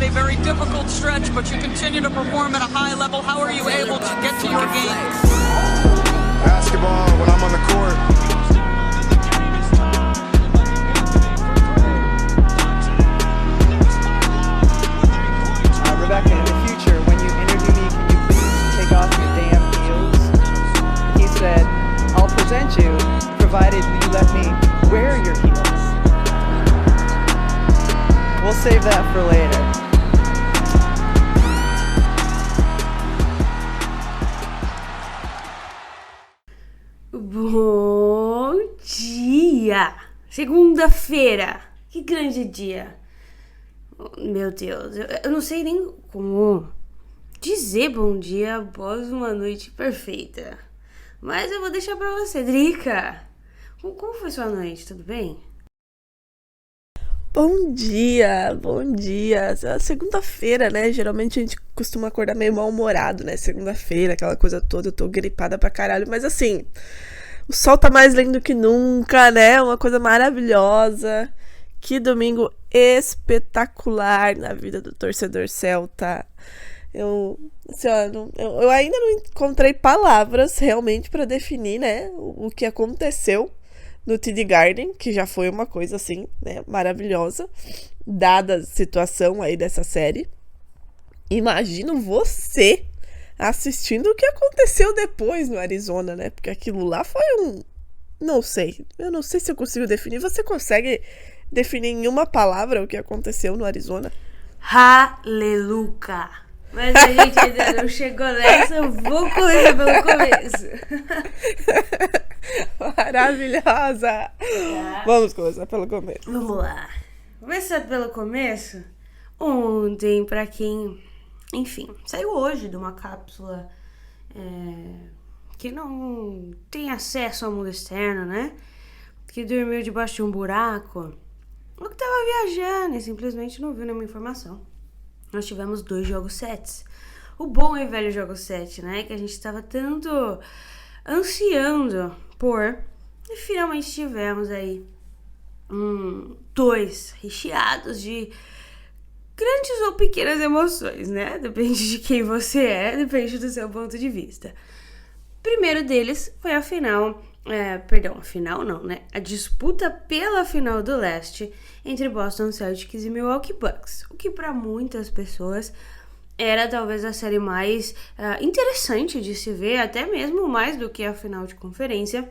a very difficult stretch, but you continue to perform at a high level. How are you able to get to your game? Basketball when I'm on the court. Rebecca, in the future, when you interview me, can you please take off your damn heels? He said, I'll present you, provided you let me wear your heels. We'll save that for later. Bom dia! Segunda-feira! Que grande dia! Meu Deus, eu não sei nem como dizer bom dia após uma noite perfeita. Mas eu vou deixar pra você, Drica. Como foi sua noite? Tudo bem? Bom dia, bom dia. Segunda-feira, né? Geralmente a gente costuma acordar meio mal-humorado, né? Segunda-feira, aquela coisa toda, eu tô gripada pra caralho. Mas assim, o sol tá mais lindo que nunca, né? Uma coisa maravilhosa. Que domingo espetacular na vida do torcedor celta. Eu ainda não encontrei palavras realmente para definir, né, o que aconteceu no TD Garden, que já foi uma coisa assim, né, maravilhosa, dada a situação aí dessa série. Imagino você assistindo o que aconteceu depois no Arizona, né, porque aquilo lá foi eu não sei se eu consigo definir. Você consegue definir em uma palavra o que aconteceu no Arizona? Aleluia! Mas a gente ainda não chegou nessa, eu vou começar pelo começo. Maravilhosa! Vamos começar pelo começo. Vamos lá. Começando pelo começo, ontem, pra quem, enfim, saiu hoje de uma cápsula que não tem acesso ao mundo externo, né? Que dormiu debaixo de um buraco, ou que tava viajando e simplesmente não viu nenhuma informação. Nós tivemos 2 jogos 7. O bom e velho jogo 7, né? Que a gente tava tanto ansiando por. E finalmente tivemos aí 2 recheados de grandes ou pequenas emoções, né? Depende de quem você é, depende do seu ponto de vista. O primeiro deles foi a final. A final não, né? A disputa pela final do leste entre Boston Celtics e Milwaukee Bucks, o que para muitas pessoas era talvez a série mais interessante de se ver, até mesmo mais do que a final de conferência.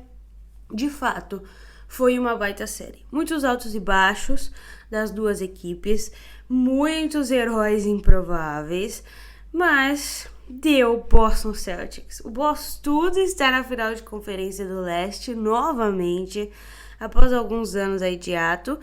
De fato, foi uma baita série. Muitos altos e baixos das duas equipes, muitos heróis improváveis, mas deu Boston Celtics. O Boston está na final de conferência do leste novamente, após alguns anos aí de ato,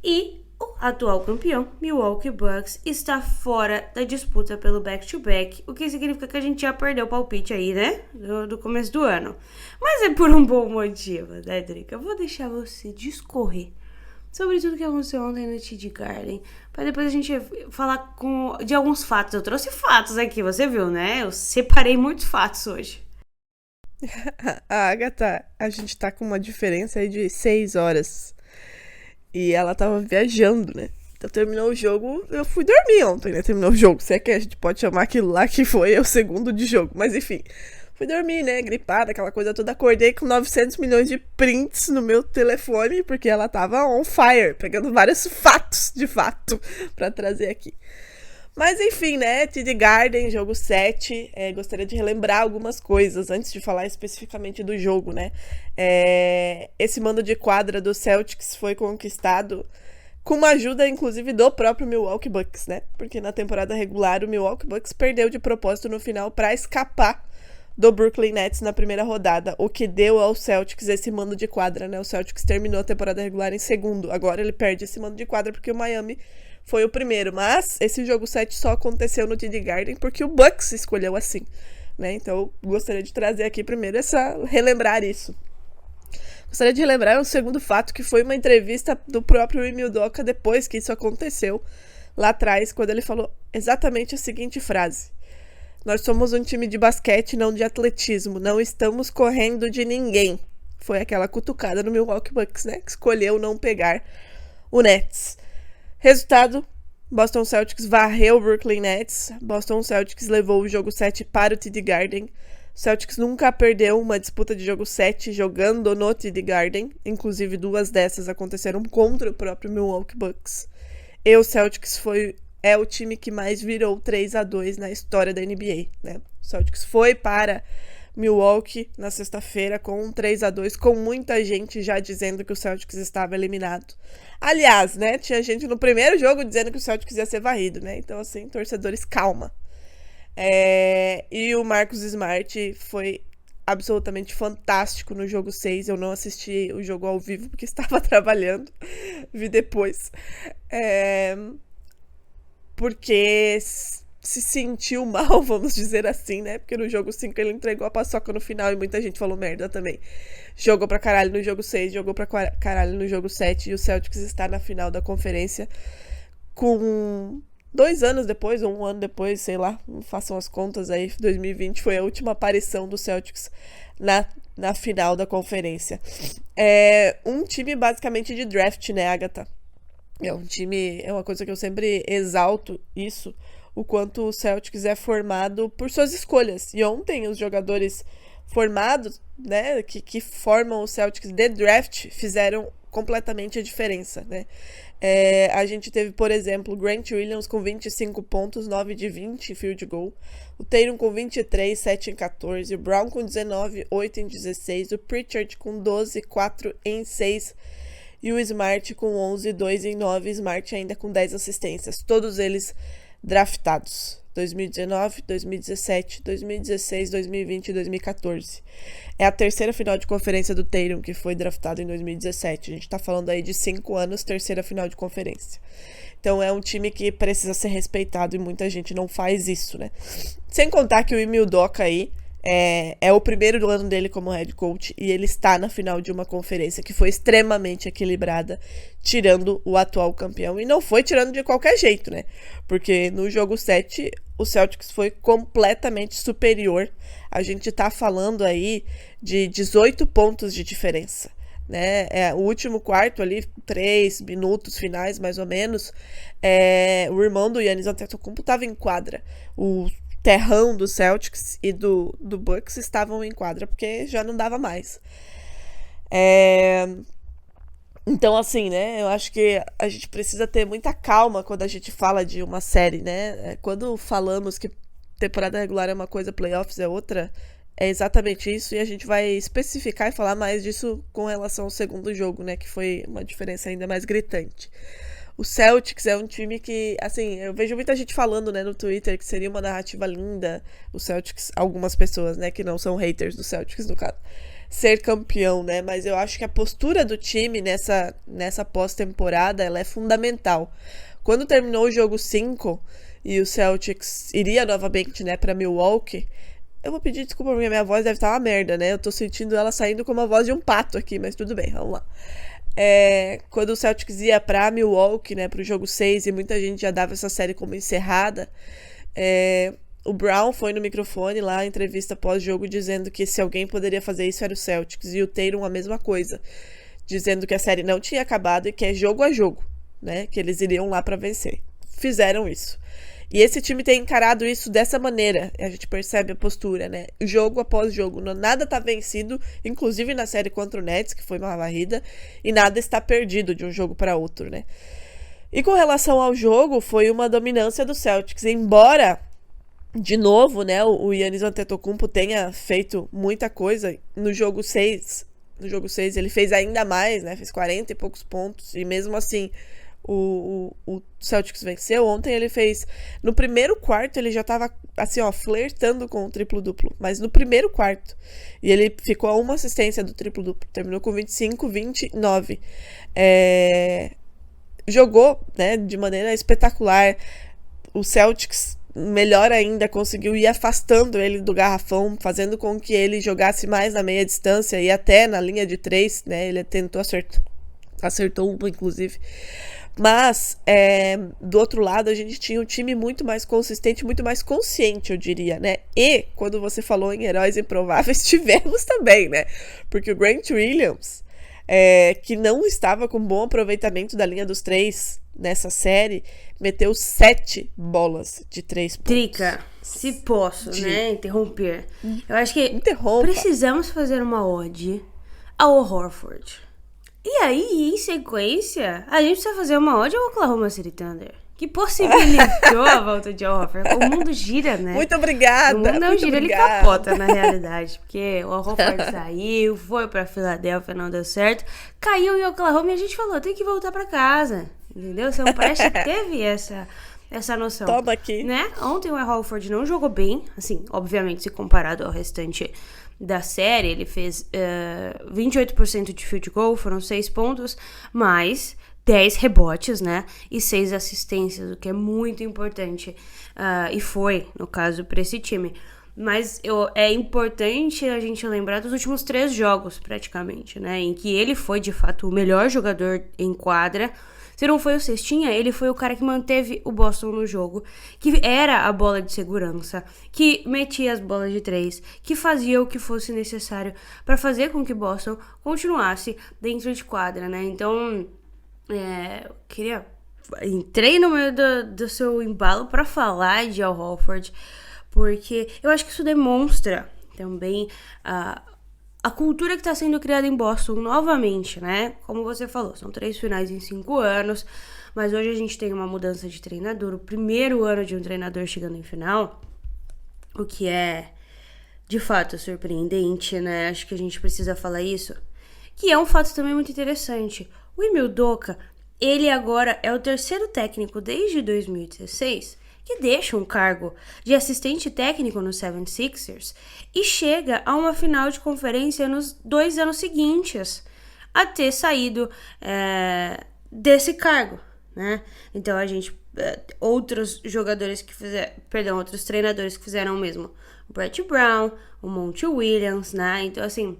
e o atual campeão, Milwaukee Bucks, está fora da disputa pelo back-to-back, o que significa que a gente já perdeu o palpite aí, né, do começo do ano. Mas é por um bom motivo, né, Drica? Eu vou deixar você discorrer sobre tudo que aconteceu ontem no TD Garden, para depois a gente falar de alguns fatos. Eu trouxe fatos aqui, você viu, né? Eu separei muitos fatos hoje. Agatha, a gente tá com uma diferença aí de 6 horas. E ela tava viajando, né? Então terminou o jogo, eu fui dormir ontem, né? Terminou o jogo, se é que a gente pode chamar aquilo lá que foi o segundo de jogo. Mas enfim, fui dormir, né? Gripada, aquela coisa toda. Acordei com 900 milhões de prints no meu telefone, porque ela tava on fire, pegando vários fatos, de fato, pra trazer aqui. Mas enfim, né? TD Garden, jogo 7. Gostaria de relembrar algumas coisas antes de falar especificamente do jogo, né? Esse mando de quadra do Celtics foi conquistado com uma ajuda, inclusive, do próprio Milwaukee Bucks, né? Porque na temporada regular o Milwaukee Bucks perdeu de propósito no final para escapar do Brooklyn Nets na primeira rodada, o que deu ao Celtics esse mando de quadra, né? O Celtics terminou a temporada regular em segundo, agora ele perde esse mando de quadra porque o Miami foi o primeiro, mas esse jogo 7 só aconteceu no TD Garden porque o Bucks escolheu assim, né? Então eu gostaria de trazer aqui primeiro relembrar isso. Gostaria de relembrar um segundo fato, que foi uma entrevista do próprio Ime Udoka depois que isso aconteceu, lá atrás, quando ele falou exatamente a seguinte frase: nós somos um time de basquete, não de atletismo, não estamos correndo de ninguém. Foi aquela cutucada no Milwaukee Bucks, né, que escolheu não pegar o Nets. Resultado, Boston Celtics varreu o Brooklyn Nets. Boston Celtics levou o jogo 7 para o TD Garden. O Celtics nunca perdeu uma disputa de jogo 7 jogando no TD Garden. Inclusive, 2 dessas aconteceram contra o próprio Milwaukee Bucks. E o Celtics é o time que mais virou 3-2 na história da NBA, né? O Celtics foi para Milwaukee na sexta-feira com um 3-2, com muita gente já dizendo que o Celtics estava eliminado. Aliás, né, tinha gente no primeiro jogo dizendo que o Celtics ia ser varrido, né? Então, assim, torcedores, calma. E o Marcus Smart foi absolutamente fantástico no jogo 6. Eu não assisti o jogo ao vivo porque estava trabalhando, vi depois. Porque se sentiu mal, vamos dizer assim, né? Porque no jogo 5 ele entregou a paçoca no final e muita gente falou merda também. Jogou pra caralho no jogo 6, jogou pra caralho no jogo 7 e o Celtics está na final da conferência com 2 anos depois, ou 1 ano depois, sei lá, façam as contas aí, 2020 foi a última aparição do Celtics na final da conferência. É um time basicamente de draft, né, Agatha? É um time, é uma coisa que eu sempre exalto isso, o quanto o Celtics é formado por suas escolhas. E ontem os jogadores formados, né, que formam o Celtics de draft, fizeram completamente a diferença, né? A gente teve, por exemplo, o Grant Williams com 25 pontos, 9 de 20 em field goal. O Tatum com 23, 7 em 14. O Brown com 19, 8 em 16. O Pritchard com 12, 4 em 6. E o Smart com 11, 2 em 9. Smart ainda com 10 assistências. Todos eles draftados. 2019, 2017, 2016, 2020 e 2014. É a terceira final de conferência do Tatum, que foi draftado em 2017. A gente tá falando aí de 5 anos, terceira final de conferência. Então é um time que precisa ser respeitado e muita gente não faz isso, né? Sem contar que o Ime Udoka aí é o primeiro ano dele como head coach e ele está na final de uma conferência que foi extremamente equilibrada, tirando o atual campeão. E não foi tirando de qualquer jeito, né? Porque no jogo 7, o Celtics foi completamente superior. A gente tá falando aí de 18 pontos de diferença, né? O último quarto ali, 3 minutos finais, mais ou menos, o irmão do Giannis Antetokounmpo estava em quadra. O terrão do Celtics e do Bucks estavam em quadra, porque já não dava mais. Então, assim, né, eu acho que a gente precisa ter muita calma quando a gente fala de uma série, né? Quando falamos que temporada regular é uma coisa, playoffs é outra, é exatamente isso, e a gente vai especificar e falar mais disso com relação ao segundo jogo, né, que foi uma diferença ainda mais gritante. O Celtics é um time que, assim, eu vejo muita gente falando, né, no Twitter que seria uma narrativa linda, o Celtics, algumas pessoas, né, que não são haters do Celtics, no caso, ser campeão, né, mas eu acho que a postura do time nessa pós-temporada, ela é fundamental. Quando terminou o jogo 5 e o Celtics iria novamente, né, pra Milwaukee, eu vou pedir desculpa porque minha voz deve estar uma merda, né, eu tô sentindo ela saindo como a voz de um pato aqui, mas tudo bem, vamos lá. Quando o Celtics ia pra Milwaukee, né, pro jogo 6, e muita gente já dava essa série como encerrada, o Brown foi no microfone lá, entrevista pós-jogo, dizendo que se alguém poderia fazer isso era o Celtics, e o Tatum a mesma coisa, dizendo que a série não tinha acabado e que é jogo a jogo, né, que eles iriam lá pra vencer. Fizeram isso. E esse time tem encarado isso dessa maneira. A gente percebe a postura, né? Jogo após jogo. Nada tá vencido, inclusive na série contra o Nets, que foi uma varrida, e nada está perdido de um jogo para outro, né? E com relação ao jogo, foi uma dominância do Celtics. Embora, de novo, né, o Giannis Antetokounmpo tenha feito muita coisa no jogo 6. No jogo 6 ele fez ainda mais, né? Fez 40 e poucos pontos. E mesmo assim, o Celtics venceu. Ontem ele fez... No primeiro quarto ele já tava, assim, ó, flertando com o triplo-duplo. Mas no primeiro quarto. E ele ficou a uma assistência do triplo-duplo. Terminou com 25, 29. Jogou, né, de maneira espetacular. O Celtics, melhor ainda, conseguiu ir afastando ele do garrafão, fazendo com que ele jogasse mais na meia distância e até na linha de 3, né? Ele tentou acertou uma, inclusive. Mas, do outro lado, a gente tinha um time muito mais consistente, muito mais consciente, eu diria, né? E, quando você falou em heróis improváveis, tivemos também, né? Porque o Grant Williams que não estava com bom aproveitamento da linha dos 3 nessa série, meteu 7 bolas de 3 pontos. Drica, se posso, né, interromper. Eu acho que Interrompa. precisamos fazer uma ode ao Horford. E aí, em sequência, a gente precisa fazer uma ode ao Oklahoma City Thunder, que possibilitou a volta de Horford. O mundo gira, né? Muito obrigada. O mundo não muito gira, ele obrigada. capota na realidade. Porque o Horford saiu, foi pra Filadélfia, não deu certo. Caiu em Oklahoma e a gente falou, tem que voltar pra casa. Entendeu? Seu Prest teve essa noção. Toma aqui. Né? Ontem o Horford não jogou bem. Assim, obviamente, se comparado ao restante da série, ele fez 28% de field goal, foram 6 pontos, mais 10 rebotes, né? E 6 assistências, o que é muito importante. E foi, no caso, para esse time. Mas é importante a gente lembrar dos últimos 3 jogos, praticamente, né? Em que ele foi, de fato, o melhor jogador em quadra. Se não foi o cestinha, ele foi o cara que manteve o Boston no jogo, que era a bola de segurança, que metia as bolas de 3, que fazia o que fosse necessário para fazer com que Boston continuasse dentro de quadra, né? Então, entrei no meio do seu embalo para falar de Al Horford, porque eu acho que isso demonstra também a cultura que está sendo criada em Boston novamente, né? Como você falou, são 3 finais em 5 anos, mas hoje a gente tem uma mudança de treinador, o primeiro ano de um treinador chegando em final, o que é, de fato, surpreendente, né? Acho que a gente precisa falar isso, que é um fato também muito interessante. O Ime Udoka, ele agora é o 3º técnico desde 2016 que deixa um cargo de assistente técnico no 76ers e chega a uma final de conferência nos 2 anos seguintes a ter saído desse cargo, né? Então a gente outros treinadores que fizeram o mesmo, o Brett Brown, o Monty Williams, né? Então assim,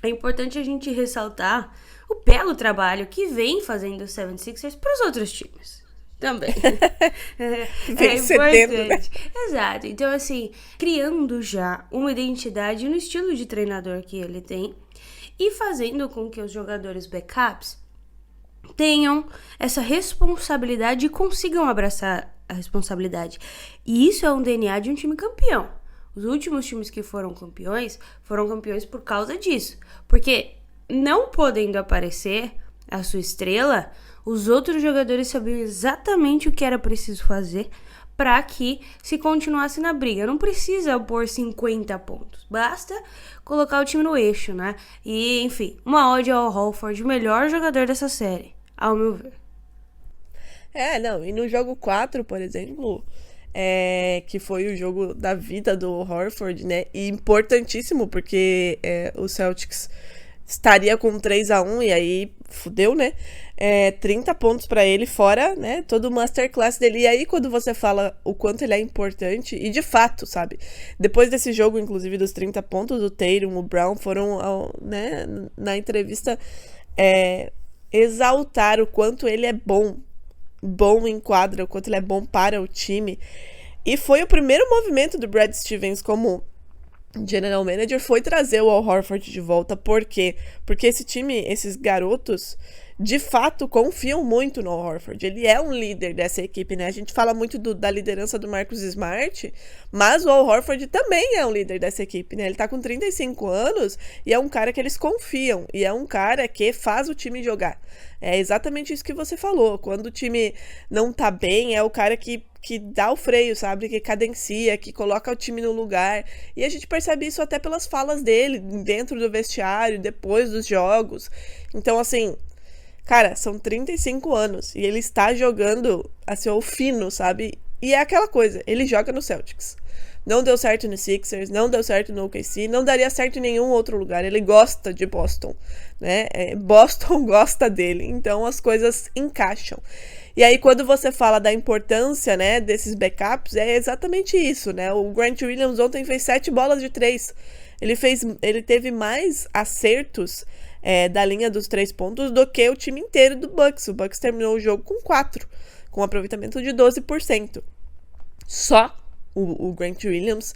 é importante a gente ressaltar o belo trabalho que vem fazendo o 76ers para os outros times também. Vem cedendo, né? Exato. Então, assim, criando já uma identidade no estilo de treinador que ele tem e fazendo com que os jogadores backups tenham essa responsabilidade e consigam abraçar a responsabilidade. E isso é um DNA de um time campeão. Os últimos times que foram campeões por causa disso. Porque não podendo aparecer a sua estrela, os outros jogadores sabiam exatamente o que era preciso fazer para que se continuasse na briga. Não precisa pôr 50 pontos, basta colocar o time no eixo, né? E, enfim, uma ode ao Horford, o melhor jogador dessa série, ao meu ver. E no jogo 4, por exemplo, que foi o jogo da vida do Horford, né? E importantíssimo, porque o Celtics estaria com 3-1 e aí fudeu, né? 30 pontos pra ele, fora, né, todo o masterclass dele. E aí, quando você fala o quanto ele é importante, e de fato, sabe? Depois desse jogo, inclusive, dos 30 pontos, o Tatum, o Brown foram, né, na entrevista exaltar o quanto ele é bom em quadra, o quanto ele é bom para o time. E foi o primeiro movimento do Brad Stevens como general manager, foi trazer o Al Horford de volta. Por quê? Porque esse time, esses garotos, de fato confiam muito no Al Horford. Ele é um líder dessa equipe, né? A gente fala muito da liderança do Marcus Smart, mas o Al Horford também é um líder dessa equipe, né? Ele tá com 35 anos e é um cara que eles confiam, e é um cara que faz o time jogar. É exatamente isso que você falou. Quando o time não tá bem, é o cara que dá o freio, sabe? Que cadencia, que coloca o time no lugar. E a gente percebe isso até pelas falas dele, dentro do vestiário, depois dos jogos. Então, assim, cara, são 35 anos e ele está jogando, assim, ao fino, sabe? E é aquela coisa, ele joga no Celtics. Não deu certo no Sixers, não deu certo no OKC, não daria certo em nenhum outro lugar. Ele gosta de Boston, né? Boston gosta dele, então as coisas encaixam. E aí, quando você fala da importância, né, desses backups, é exatamente isso, né? O Grant Williams ontem fez 7 bolas de 3. Ele teve mais acertos da linha dos 3 pontos do que o time inteiro do Bucks. O Bucks terminou o jogo com 4, com um aproveitamento de 12%. Só o Grant Williams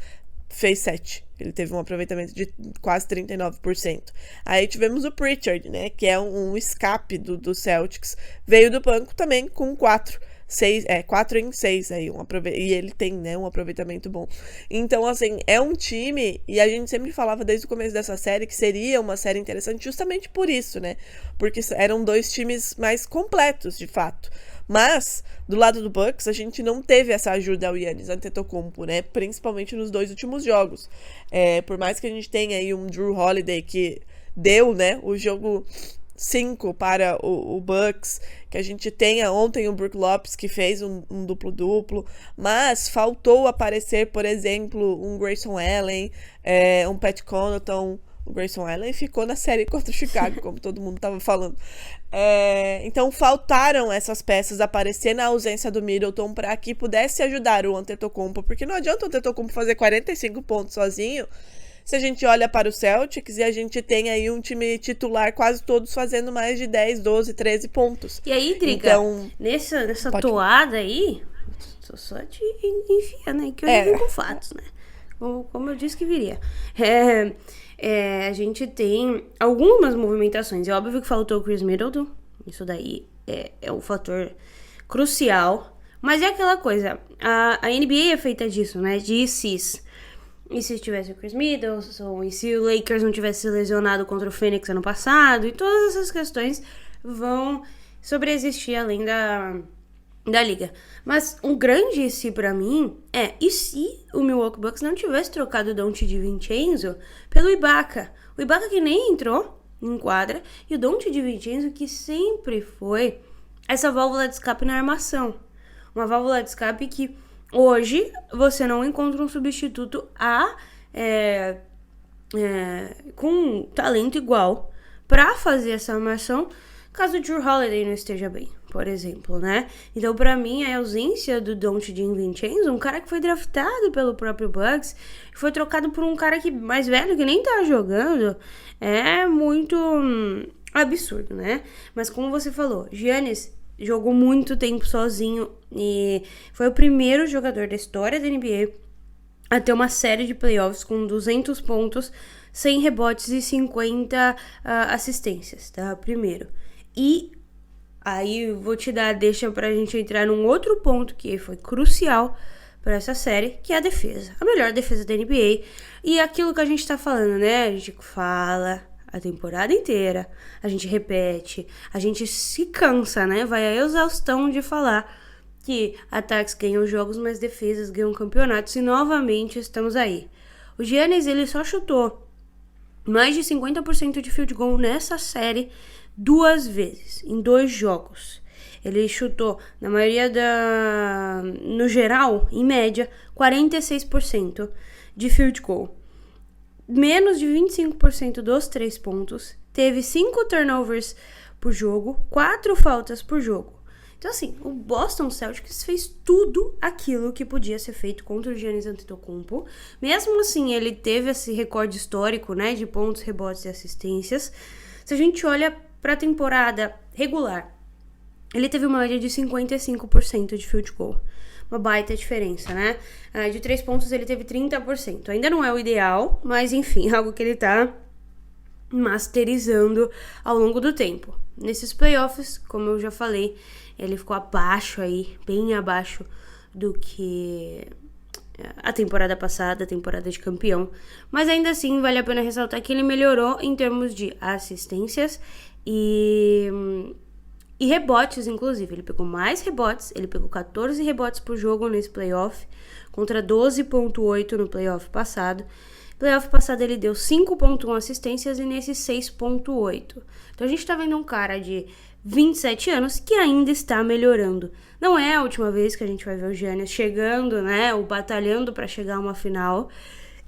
fez 7. Ele teve um aproveitamento de quase 39%. Aí tivemos o Pritchard, né? Que é um escape do Celtics. Veio do banco também com 4 em 6 aí, e ele tem, né, um aproveitamento bom. Então, assim, é um time, e a gente sempre falava desde o começo dessa série que seria uma série interessante justamente por isso, né? Porque eram 2 times mais completos, de fato. Mas, do lado do Bucks, a gente não teve essa ajuda ao Giannis Antetokounmpo, né? Principalmente nos 2 últimos jogos. Por mais que a gente tenha aí um Jrue Holiday que deu, né, o jogo 5 para o Bucks, que a gente tenha ontem o Brook Lopes que fez um duplo-duplo, mas faltou aparecer, por exemplo, um Grayson Allen, um Pat Connaughton. O Grayson Allen ficou na série contra o Chicago, como todo mundo estava falando. Então faltaram essas peças aparecer na ausência do Middleton para que pudesse ajudar o Antetokounmpo, porque não adianta o Antetokounmpo fazer 45 pontos sozinho se a gente olha para o Celtics e a gente tem aí um time titular quase todos fazendo mais de 10, 12, 13 pontos. E aí, Driga, então, nessa toada aí, tô só te enfiando aí, que eu vim com fatos, né? Como eu disse que viria. A gente tem algumas movimentações. É óbvio que faltou o Chris Middleton. Isso daí é um fator crucial. Mas é aquela coisa, a NBA é feita disso, né? De cis. E se tivesse o Chris Middleton, e se o Lakers não tivesse se lesionado contra o Phoenix ano passado, e todas essas questões vão sobreexistir além da liga. Mas um grande se pra mim e se o Milwaukee Bucks não tivesse trocado o Donte DiVincenzo pelo Ibaka? O Ibaka que nem entrou em quadra, e o Donte DiVincenzo que sempre foi essa válvula de escape na armação. Uma válvula de escape que hoje, você não encontra um substituto com talento igual para fazer essa armação, caso o Jrue Holiday não esteja bem, por exemplo, né? Então, para mim, a ausência do Donte DiVincenzo, um cara que foi draftado pelo próprio Bucks, foi trocado por um cara mais velho, que nem tá jogando, é muito absurdo, né? Mas como você falou, Giannis jogou muito tempo sozinho e foi o primeiro jogador da história da NBA a ter uma série de playoffs com 200 pontos, 100 rebotes e 50 assistências, tá? Primeiro. E aí vou te dar a deixa pra gente entrar num outro ponto que foi crucial para essa série, que é a defesa. A melhor defesa da NBA. E aquilo que a gente tá falando, né? A gente fala a temporada inteira, a gente repete, a gente se cansa, né? Vai a exaustão de falar que ataques ganham jogos, mas defesas ganham campeonatos, e novamente estamos aí. O Giannis, ele só chutou mais de 50% de field goal nessa série 2 vezes, em 2 jogos. Ele chutou, na maioria no geral, em média, 46% de field goal. Menos de 25% dos 3 pontos, teve 5 turnovers por jogo, 4 faltas por jogo. Então, assim, o Boston Celtics fez tudo aquilo que podia ser feito contra o Giannis Antetokounmpo. Mesmo assim, ele teve esse recorde histórico, né, de pontos, rebotes e assistências. Se a gente olha para a temporada regular, ele teve uma média de 55% de field goal. Uma baita diferença, né? De 3 pontos ele teve 30%. Ainda não é o ideal, mas enfim, algo que ele tá masterizando ao longo do tempo. Nesses playoffs, como eu já falei, ele ficou abaixo aí, bem abaixo do que a temporada passada, a temporada de campeão. Mas ainda assim, vale a pena ressaltar que ele melhorou em termos de assistências e rebotes, inclusive. Ele pegou mais rebotes, ele pegou 14 rebotes por jogo nesse playoff, contra 12.8 no playoff passado. Playoff passado ele deu 5.1 assistências e nesse 6.8. Então a gente tá vendo um cara de 27 anos que ainda está melhorando. Não é a última vez que a gente vai ver o Giannis chegando, né, ou batalhando para chegar a uma final.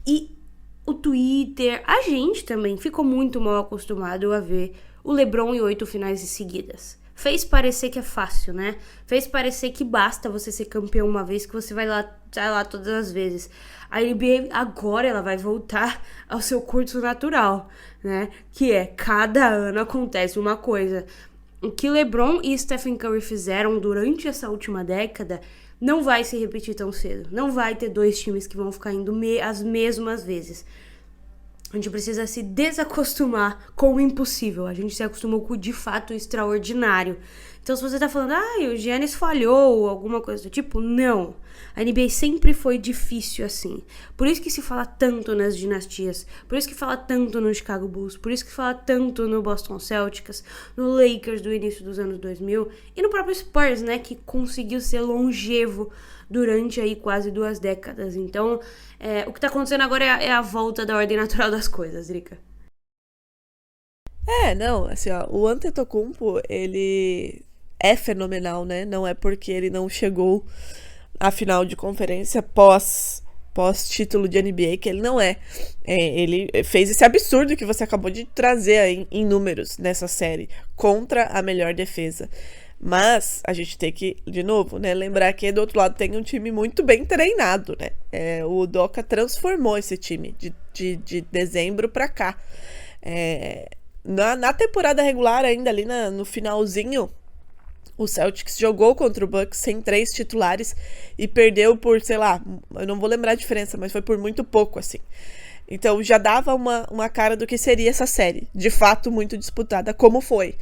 E o Twitter, a gente também ficou muito mal acostumado a ver o LeBron em 8 finais seguidas. Fez parecer que é fácil, né? Fez parecer que basta você ser campeão uma vez, que você vai lá todas as vezes. A NBA agora ela vai voltar ao seu curso natural, né? Que é, cada ano acontece uma coisa. O que LeBron e Stephen Curry fizeram durante essa última década não vai se repetir tão cedo. Não vai ter 2 times que vão ficar indo as mesmas vezes. A gente precisa se desacostumar com o impossível. A gente se acostumou com o de fato extraordinário. Então, se você tá falando, o Giannis falhou, ou alguma coisa do tipo, não. A NBA sempre foi difícil assim. Por isso que se fala tanto nas dinastias. Por isso que fala tanto no Chicago Bulls. Por isso que fala tanto no Boston Celtics, no Lakers do início dos anos 2000. E no próprio Spurs, né, que conseguiu ser longevo durante aí quase 2 décadas. Então, o que tá acontecendo agora é a volta da ordem natural das coisas, Drica. Não, assim, ó, o Antetokounmpo, ele é fenomenal, né? Não é porque ele não chegou à final de conferência pós título de NBA que ele não é. Ele fez esse absurdo que você acabou de trazer aí em números nessa série, contra a melhor defesa. Mas a gente tem que, de novo, né, lembrar que do outro lado tem um time muito bem treinado, né? O Udoka transformou esse time de dezembro pra cá. Na temporada regular, ainda ali no finalzinho, o Celtics jogou contra o Bucks sem 3 titulares e perdeu por, sei lá, eu não vou lembrar a diferença, mas foi por muito pouco, assim. Então já dava uma cara do que seria essa série, de fato muito disputada, como foi.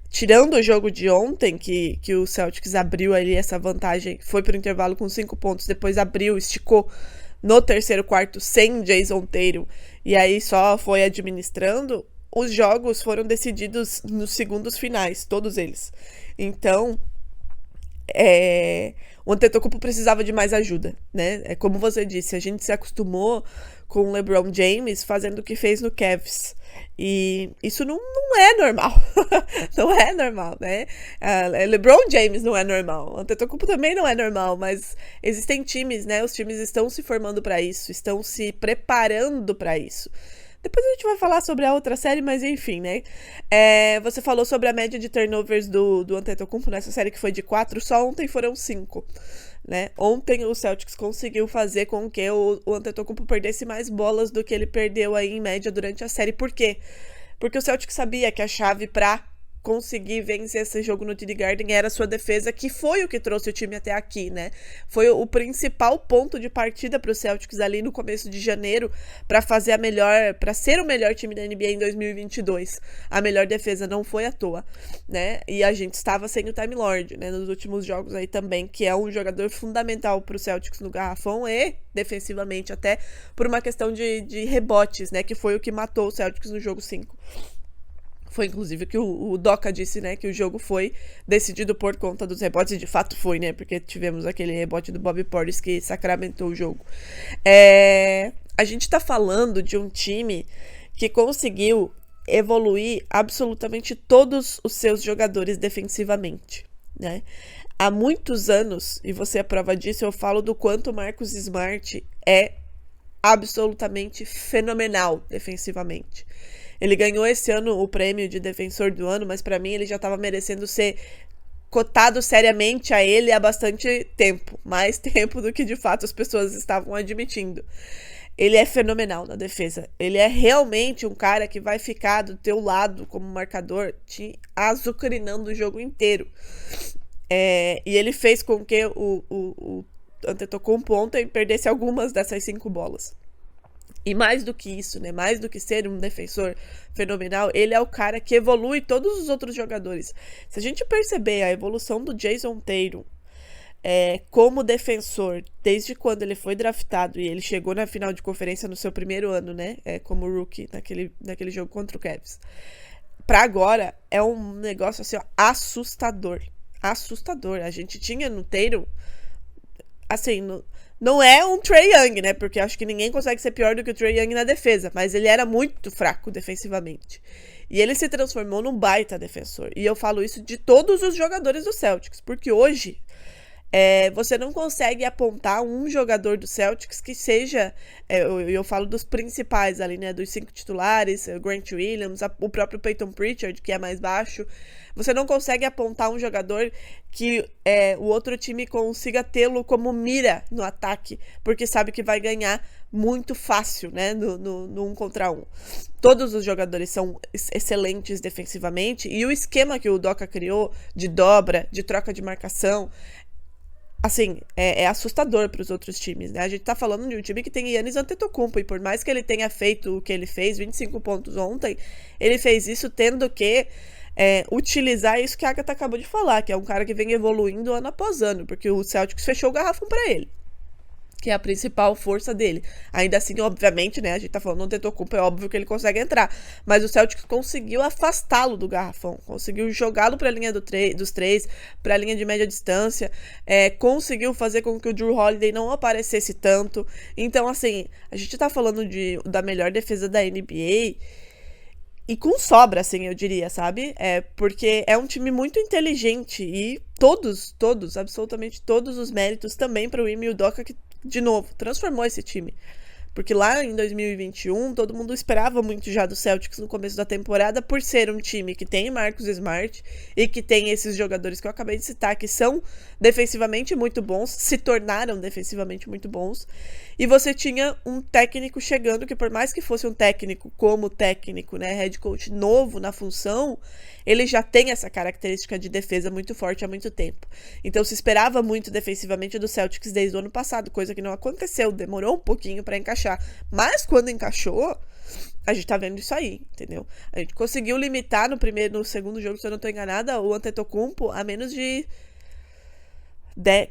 Tirando o jogo de ontem, que o Celtics abriu ali essa vantagem, foi pro intervalo com 5 pontos, depois abriu, esticou no terceiro quarto sem Jason Tatum, e aí só foi administrando. Os jogos foram decididos nos segundos finais, todos eles. Então, o Antetokounmpo precisava de mais ajuda, né? Como você disse, a gente se acostumou com o LeBron James fazendo o que fez no Cavs. E isso não é normal. Não é normal, né? LeBron James não é normal. O Antetokounmpo também não é normal, mas existem times, né? Os times estão se formando para isso, estão se preparando para isso. Depois a gente vai falar sobre a outra série, mas enfim, né? Você falou sobre a média de turnovers do Antetokounmpo nessa série, que foi de 4, só ontem foram 5, né? Ontem o Celtics conseguiu fazer com que o Antetokounmpo perdesse mais bolas do que ele perdeu aí em média durante a série. Por quê? Porque o Celtics sabia que a chave pra conseguir vencer esse jogo no TD Garden era a sua defesa, que foi o que trouxe o time até aqui, né? Foi o principal ponto de partida para o Celtics ali no começo de janeiro para ser o melhor time da NBA em 2022. A melhor defesa não foi à toa, né? E a gente estava sem o Time Lord, né? Nos últimos jogos aí também, que é um jogador fundamental para o Celtics no garrafão e defensivamente até por uma questão de rebotes, né? Que foi o que matou o Celtics no jogo 5. Foi, inclusive, que o Doca disse, né, que o jogo foi decidido por conta dos rebotes, e de fato foi, né, porque tivemos aquele rebote do Bobby Portis que sacramentou o jogo. A gente tá falando de um time que conseguiu evoluir absolutamente todos os seus jogadores defensivamente, né? Há muitos anos, e você é prova disso, eu falo do quanto o Marcus Smart é absolutamente fenomenal defensivamente. Ele ganhou esse ano o prêmio de defensor do ano, mas pra mim ele já estava merecendo ser cotado seriamente a ele há bastante tempo. Mais tempo do que de fato as pessoas estavam admitindo. Ele é fenomenal na defesa. Ele é realmente um cara que vai ficar do teu lado como marcador, te azucrinando o jogo inteiro. E ele fez com que o Antetokounmpo ontem perdesse algumas dessas 5 bolas. E mais do que isso, né? Mais do que ser um defensor fenomenal, ele é o cara que evolui todos os outros jogadores. Se a gente perceber a evolução do Jason Tatum como defensor, desde quando ele foi draftado e ele chegou na final de conferência no seu primeiro ano, né? Como rookie naquele jogo contra o Cavs. Pra agora, é um negócio assim, ó, assustador. Assustador. A gente tinha no Tatum, assim, não é um Trae Young, né? Porque acho que ninguém consegue ser pior do que o Trae Young na defesa. Mas ele era muito fraco defensivamente. E ele se transformou num baita defensor. E eu falo isso de todos os jogadores do Celtics. Porque hoje, você não consegue apontar um jogador do Celtics que seja... eu falo dos principais ali, né? Dos 5 titulares, o Grant Williams, o próprio Peyton Pritchard, que é mais baixo. Você não consegue apontar um jogador que o outro time consiga tê-lo como mira no ataque, porque sabe que vai ganhar muito fácil, né, no 1 contra 1. Todos os jogadores são excelentes defensivamente, e o esquema que o Doca criou de dobra, de troca de marcação, assim, é assustador para os outros times, né? A gente tá falando de um time que tem Giannis Antetokounmpo, e por mais que ele tenha feito o que ele fez, 25 pontos ontem, ele fez isso tendo que utilizar isso que a Agatha acabou de falar, que é um cara que vem evoluindo ano após ano, porque o Celtics fechou o garrafão para ele, que é a principal força dele. Ainda assim, obviamente, né, a gente tá falando do Antetokounmpo, é óbvio que ele consegue entrar, mas o Celtics conseguiu afastá-lo do garrafão, conseguiu jogá-lo pra linha dos três, pra linha de média distância, conseguiu fazer com que o Jrue Holiday não aparecesse tanto. Então, assim, a gente tá falando da melhor defesa da NBA, e com sobra, assim, eu diria, sabe? Porque é um time muito inteligente e todos, absolutamente todos os méritos também para o Ime Udoka, que, de novo, transformou esse time. Porque lá em 2021, todo mundo esperava muito já do Celtics no começo da temporada, por ser um time que tem Marcus Smart e que tem esses jogadores que eu acabei de citar, que são defensivamente muito bons, se tornaram defensivamente muito bons. E você tinha um técnico chegando, que por mais que fosse um técnico como técnico, né, head coach novo na função, ele já tem essa característica de defesa muito forte há muito tempo. Então se esperava muito defensivamente do Celtics desde o ano passado, coisa que não aconteceu, demorou um pouquinho para encaixar. Mas quando encaixou, a gente tá vendo isso aí, entendeu? A gente conseguiu limitar no segundo jogo, se eu não tô enganada, o Antetokounmpo a menos de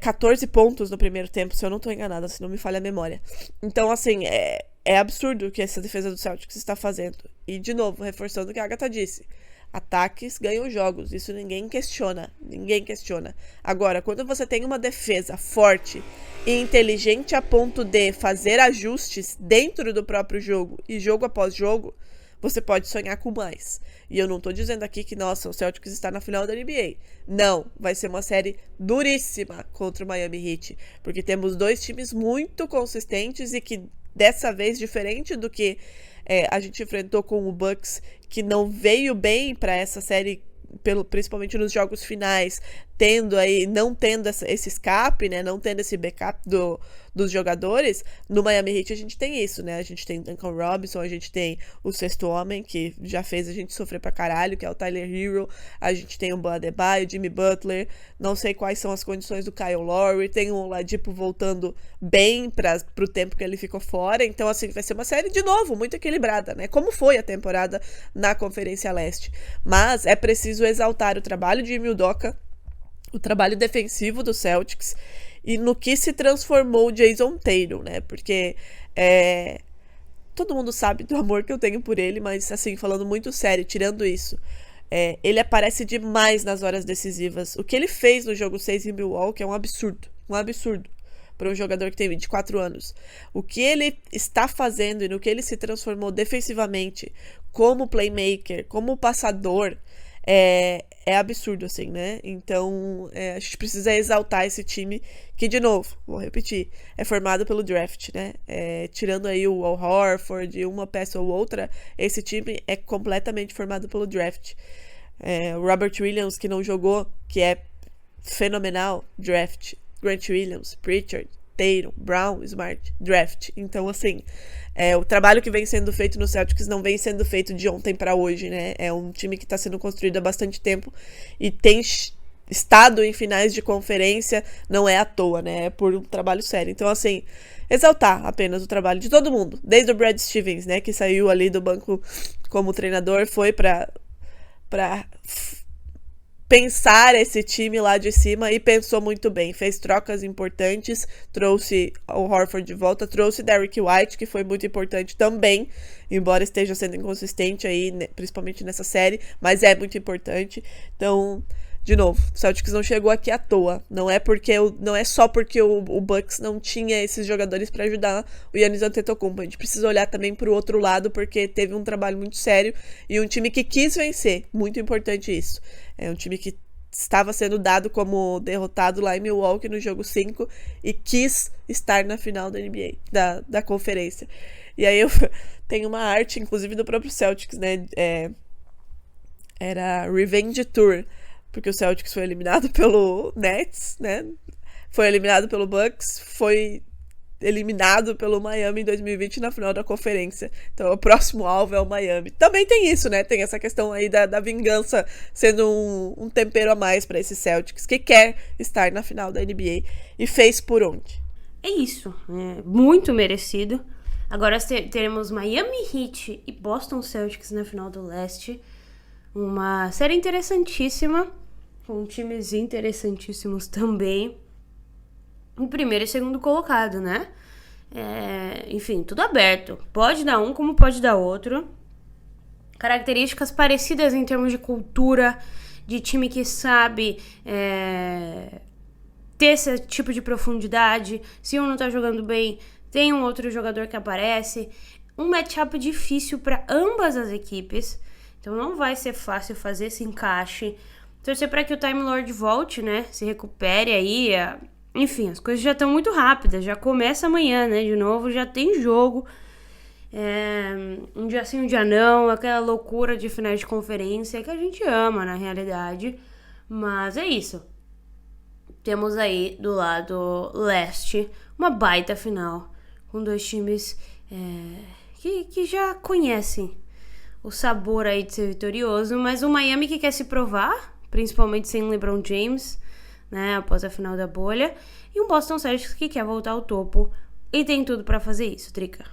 14 pontos no primeiro tempo, se eu não tô enganada, se não me falha a memória. Então, assim, é absurdo o que essa defesa do Celtics está fazendo. E, de novo, reforçando o que a Agatha disse, ataques ganham jogos, isso ninguém questiona. Agora, quando você tem uma defesa forte e inteligente a ponto de fazer ajustes dentro do próprio jogo e jogo após jogo, você pode sonhar com mais. E eu não tô dizendo aqui que, nossa, o Celtics está na final da NBA. Não, vai ser uma série duríssima contra o Miami Heat, porque temos dois times muito consistentes e que, dessa vez, diferente do que a gente enfrentou com o Bucks, que não veio bem para essa série, principalmente nos jogos finais, não tendo esse escape, né, não tendo esse backup dos jogadores. No Miami Heat a gente tem isso, né, a gente tem Duncan Robinson, a gente tem o sexto homem, que já fez a gente sofrer pra caralho, que é o Tyler Hero, a gente tem o Bam Adebayo, o Jimmy Butler, não sei quais são as condições do Kyle Lowry, tem o Oladipo voltando bem pro tempo que ele ficou fora. Então, assim, vai ser uma série, de novo, muito equilibrada, né, como foi a temporada na Conferência Leste. Mas é preciso exaltar o trabalho de Ime Udoka, o trabalho defensivo do Celtics e no que se transformou o Jason Tatum, né? Porque todo mundo sabe do amor que eu tenho por ele, mas, assim, falando muito sério, tirando isso, ele aparece demais nas horas decisivas. O que ele fez no jogo 6 em Milwaukee é um absurdo para um jogador que tem 24 anos. O que ele está fazendo e no que ele se transformou defensivamente, como playmaker, como passador, é absurdo, assim, né? Então, a gente precisa exaltar esse time que, de novo, vou repetir, é formado pelo draft, né? Tirando aí o Al Horford, uma peça ou outra, esse time é completamente formado pelo draft. O Robert Williams, que não jogou, que é fenomenal, draft. Grant Williams, Pritchard, Tatum, Brown, Smart, draft. Então, assim, o trabalho que vem sendo feito no Celtics não vem sendo feito de ontem para hoje, né? É um time que está sendo construído há bastante tempo e tem estado em finais de conferência, não é à toa, né? É por um trabalho sério. Então, assim, exaltar apenas o trabalho de todo mundo, desde o Brad Stevens, né, que saiu ali do banco como treinador, foi para pensar esse time lá de cima e pensou muito bem, fez trocas importantes, trouxe o Horford de volta, trouxe Derrick White, que foi muito importante também, embora esteja sendo inconsistente aí, né, principalmente nessa série, mas é muito importante. Então, de novo, o Celtics não chegou aqui à toa, não é só porque o Bucks não tinha esses jogadores para ajudar o Giannis Antetokounmpo. A gente precisa olhar também pro outro lado, porque teve um trabalho muito sério e um time que quis vencer, muito importante isso. É um time que estava sendo dado como derrotado lá em Milwaukee no jogo 5 e quis estar na final da NBA, da conferência. E aí eu tenho uma arte, inclusive, do próprio Celtics, né? Era Revenge Tour, porque o Celtics foi eliminado pelo Nets, né? Foi eliminado pelo Bucks, foi eliminado pelo Miami em 2020 na final da conferência. Então o próximo alvo é o Miami. Também tem isso, né? Tem essa questão aí da vingança sendo um tempero a mais para esse Celtics que quer estar na final da NBA e fez por onde. É isso, muito merecido. Agora teremos Miami Heat e Boston Celtics na final do leste. Uma série interessantíssima, com times interessantíssimos também. O primeiro e segundo colocado, né? Enfim, tudo aberto. Pode dar um como pode dar outro. Características parecidas em termos de cultura, de time que sabe ter esse tipo de profundidade. Se um não tá jogando bem, tem um outro jogador que aparece. Um matchup difícil para ambas as equipes. Então não vai ser fácil fazer esse encaixe. Torcer para que o Time Lord volte, né? Se recupere aí. Enfim, as coisas já estão muito rápidas. Já começa amanhã, né? De novo, já tem jogo. Um dia sim, um dia não. Aquela loucura de finais de conferência que a gente ama, na realidade. Mas é isso. Temos aí do lado leste uma baita final. Com dois times que já conhecem o sabor aí de ser vitorioso. Mas o Miami que quer se provar, principalmente sem LeBron James, né, após a final da bolha, e um Boston Celtics que quer voltar ao topo e tem tudo pra fazer isso, Drica.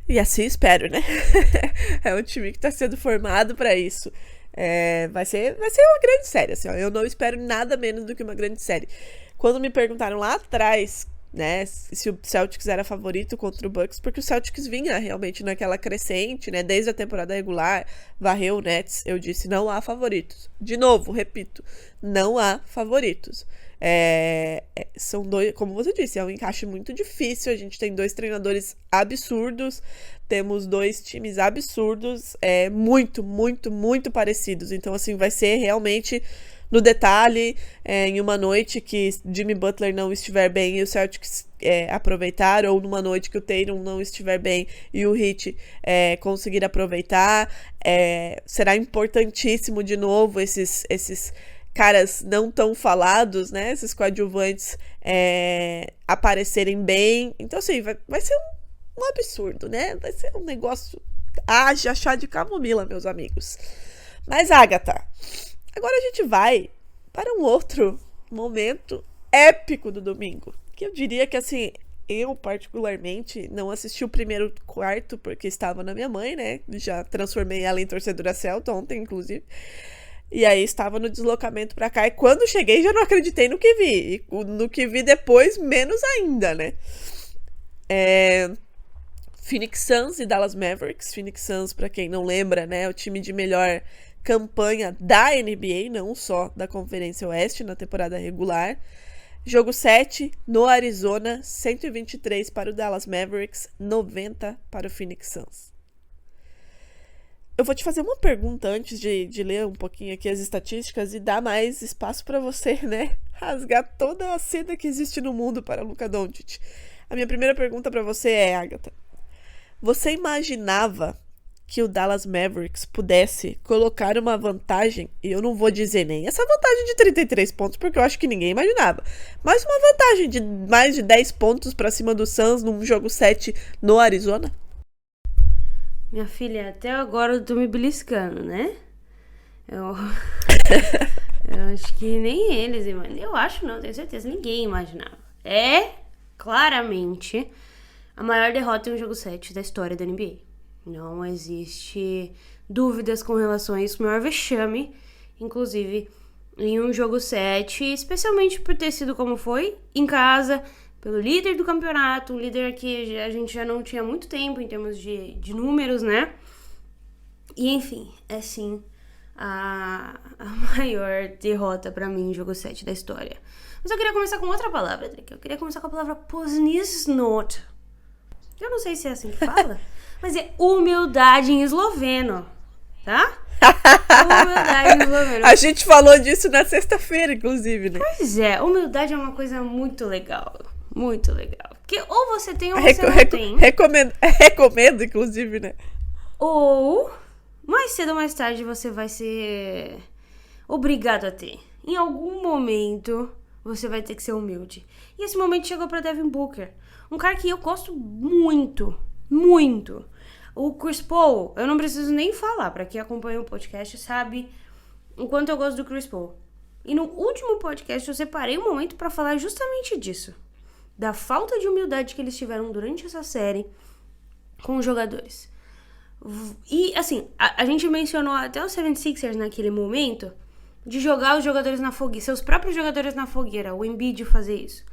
E assim espero, né? É um time que tá sendo formado pra isso. Vai ser uma grande série, assim, ó. Eu não espero nada menos do que uma grande série. Quando me perguntaram lá atrás, né, se o Celtics era favorito contra o Bucks, porque o Celtics vinha realmente naquela crescente, né, desde a temporada regular, varreu o Nets, eu disse, não há favoritos. De novo, repito, não há favoritos. São dois, como você disse, é um encaixe muito difícil, a gente tem dois treinadores absurdos, temos dois times absurdos, muito, muito, muito parecidos, então assim, vai ser realmente no detalhe, em uma noite que Jimmy Butler não estiver bem e o Celtics aproveitar, ou numa noite que o Tatum não estiver bem e o Heat conseguir aproveitar, será importantíssimo de novo esses caras não tão falados, né, esses coadjuvantes aparecerem bem, então assim, vai ser um absurdo, né, vai ser um negócio, haja chá de camomila, meus amigos. Mas, Agatha, agora a gente vai para um outro momento épico do domingo, que eu diria que, assim, eu particularmente não assisti o primeiro quarto porque estava na minha mãe, né, já transformei ela em torcedora Celta ontem, inclusive, e aí estava no deslocamento pra cá, e quando cheguei já não acreditei no que vi, e no que vi depois, menos ainda, né. Phoenix Suns e Dallas Mavericks. Phoenix Suns, pra quem não lembra, né, é o time de melhor campanha da NBA, não só da Conferência Oeste na temporada regular. Jogo 7 no Arizona, 123 para o Dallas Mavericks, 90 para o Phoenix Suns. Eu vou te fazer uma pergunta antes de ler um pouquinho aqui as estatísticas e dar mais espaço para você, né, rasgar toda a seda que existe no mundo para Luka Doncic. A minha primeira pergunta para você é, Agatha, você imaginava que o Dallas Mavericks pudesse colocar uma vantagem, e eu não vou dizer nem essa vantagem de 33 pontos, porque eu acho que ninguém imaginava, mas uma vantagem de mais de 10 pontos para cima do Suns num jogo 7 no Arizona? Minha filha, até agora eu tô me beliscando, né? Eu acho que nem eles imaginavam. Eu acho não, tenho certeza, ninguém imaginava. Claramente a maior derrota em um jogo 7 da história da NBA. Não existe dúvidas com relação a isso. O maior vexame, inclusive, em um jogo 7, especialmente por ter sido como foi, em casa, pelo líder do campeonato, um líder que a gente já não tinha muito tempo em termos de números, né? E, enfim, é sim a maior derrota pra mim em jogo 7 da história. Mas eu queria começar com outra palavra, Drica. Eu queria começar com a palavra poznisnot. Eu não sei se é assim que fala, mas é humildade em esloveno, tá? Humildade em esloveno. A gente falou disso na sexta-feira, inclusive, né? Pois é, humildade é uma coisa muito legal. Muito legal. Porque ou você tem ou você não tem. Recomendo, inclusive, né? Ou, mais cedo ou mais tarde, você vai ser obrigado a ter. Em algum momento, você vai ter que ser humilde. E esse momento chegou pra Devin Booker. Um cara que eu gosto muito, muito. O Chris Paul, eu não preciso nem falar. Pra quem acompanha o podcast sabe o quanto eu gosto do Chris Paul. E no último podcast eu separei um momento pra falar justamente disso. Da falta de humildade que eles tiveram durante essa série com os jogadores. E, assim, a gente mencionou até os 76ers naquele momento de jogar os jogadores na fogueira, seus próprios jogadores na fogueira, o Embiid fazer isso.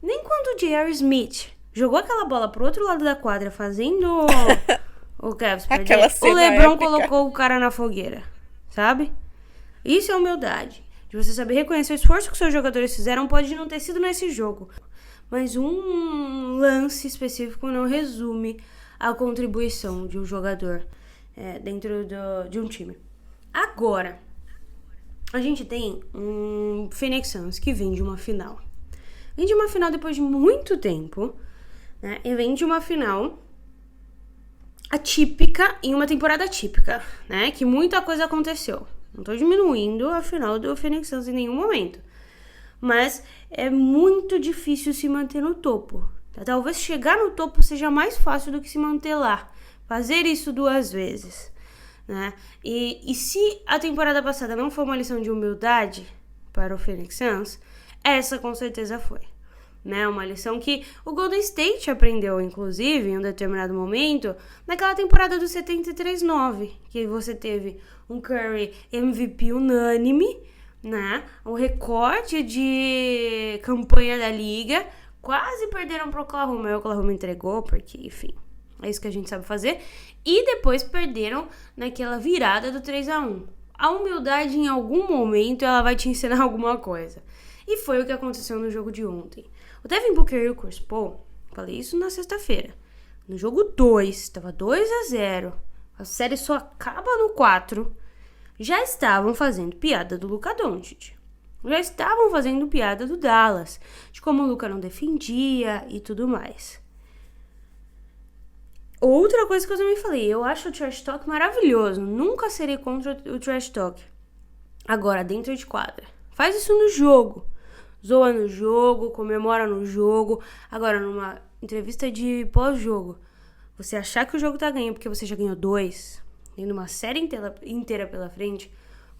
Nem quando o J.R. Smith jogou aquela bola pro outro lado da quadra fazendo o Cavs perder, o LeBron colocou o cara na fogueira, sabe? Isso é humildade. De você saber reconhecer o esforço que seus jogadores fizeram, pode não ter sido nesse jogo. Mas um lance específico não resume a contribuição de um jogador dentro de um time. Agora, a gente tem um Phoenix Suns que vem de uma final. Vem de uma final depois de muito tempo, né? E vem de uma final atípica em uma temporada atípica, né? Que muita coisa aconteceu. Não tô diminuindo a final do Phoenix Suns em nenhum momento. Mas é muito difícil se manter no topo. Talvez chegar no topo seja mais fácil do que se manter lá. Fazer isso 2 vezes, né? E se a temporada passada não foi uma lição de humildade para o Phoenix Suns, essa com certeza foi, né? Uma lição que o Golden State aprendeu, inclusive, em um determinado momento, naquela temporada do 73-9, que você teve um Curry MVP unânime, né? O recorde de campanha da liga. Quase perderam pro Oklahoma. E o Oklahoma entregou, porque, enfim, é isso que a gente sabe fazer. E depois perderam naquela virada do 3-1. A humildade, em algum momento, ela vai te ensinar alguma coisa. E foi o que aconteceu no jogo de ontem. O Devin Booker e o Chris Paul, falei isso na sexta-feira. No jogo 2, estava 2-0. A série só acaba no 4. Já estavam fazendo piada do Luka Doncic. Já estavam fazendo piada do Dallas, de como o Luka não defendia e tudo mais. Outra coisa que eu também falei, eu acho o trash talk maravilhoso. Nunca serei contra o trash talk. Agora, dentro de quadra. Faz isso no jogo. Zoa no jogo, comemora no jogo. Agora, numa entrevista de pós-jogo, você achar que o jogo tá ganhando porque você já ganhou 2, tendo uma série inteira pela frente,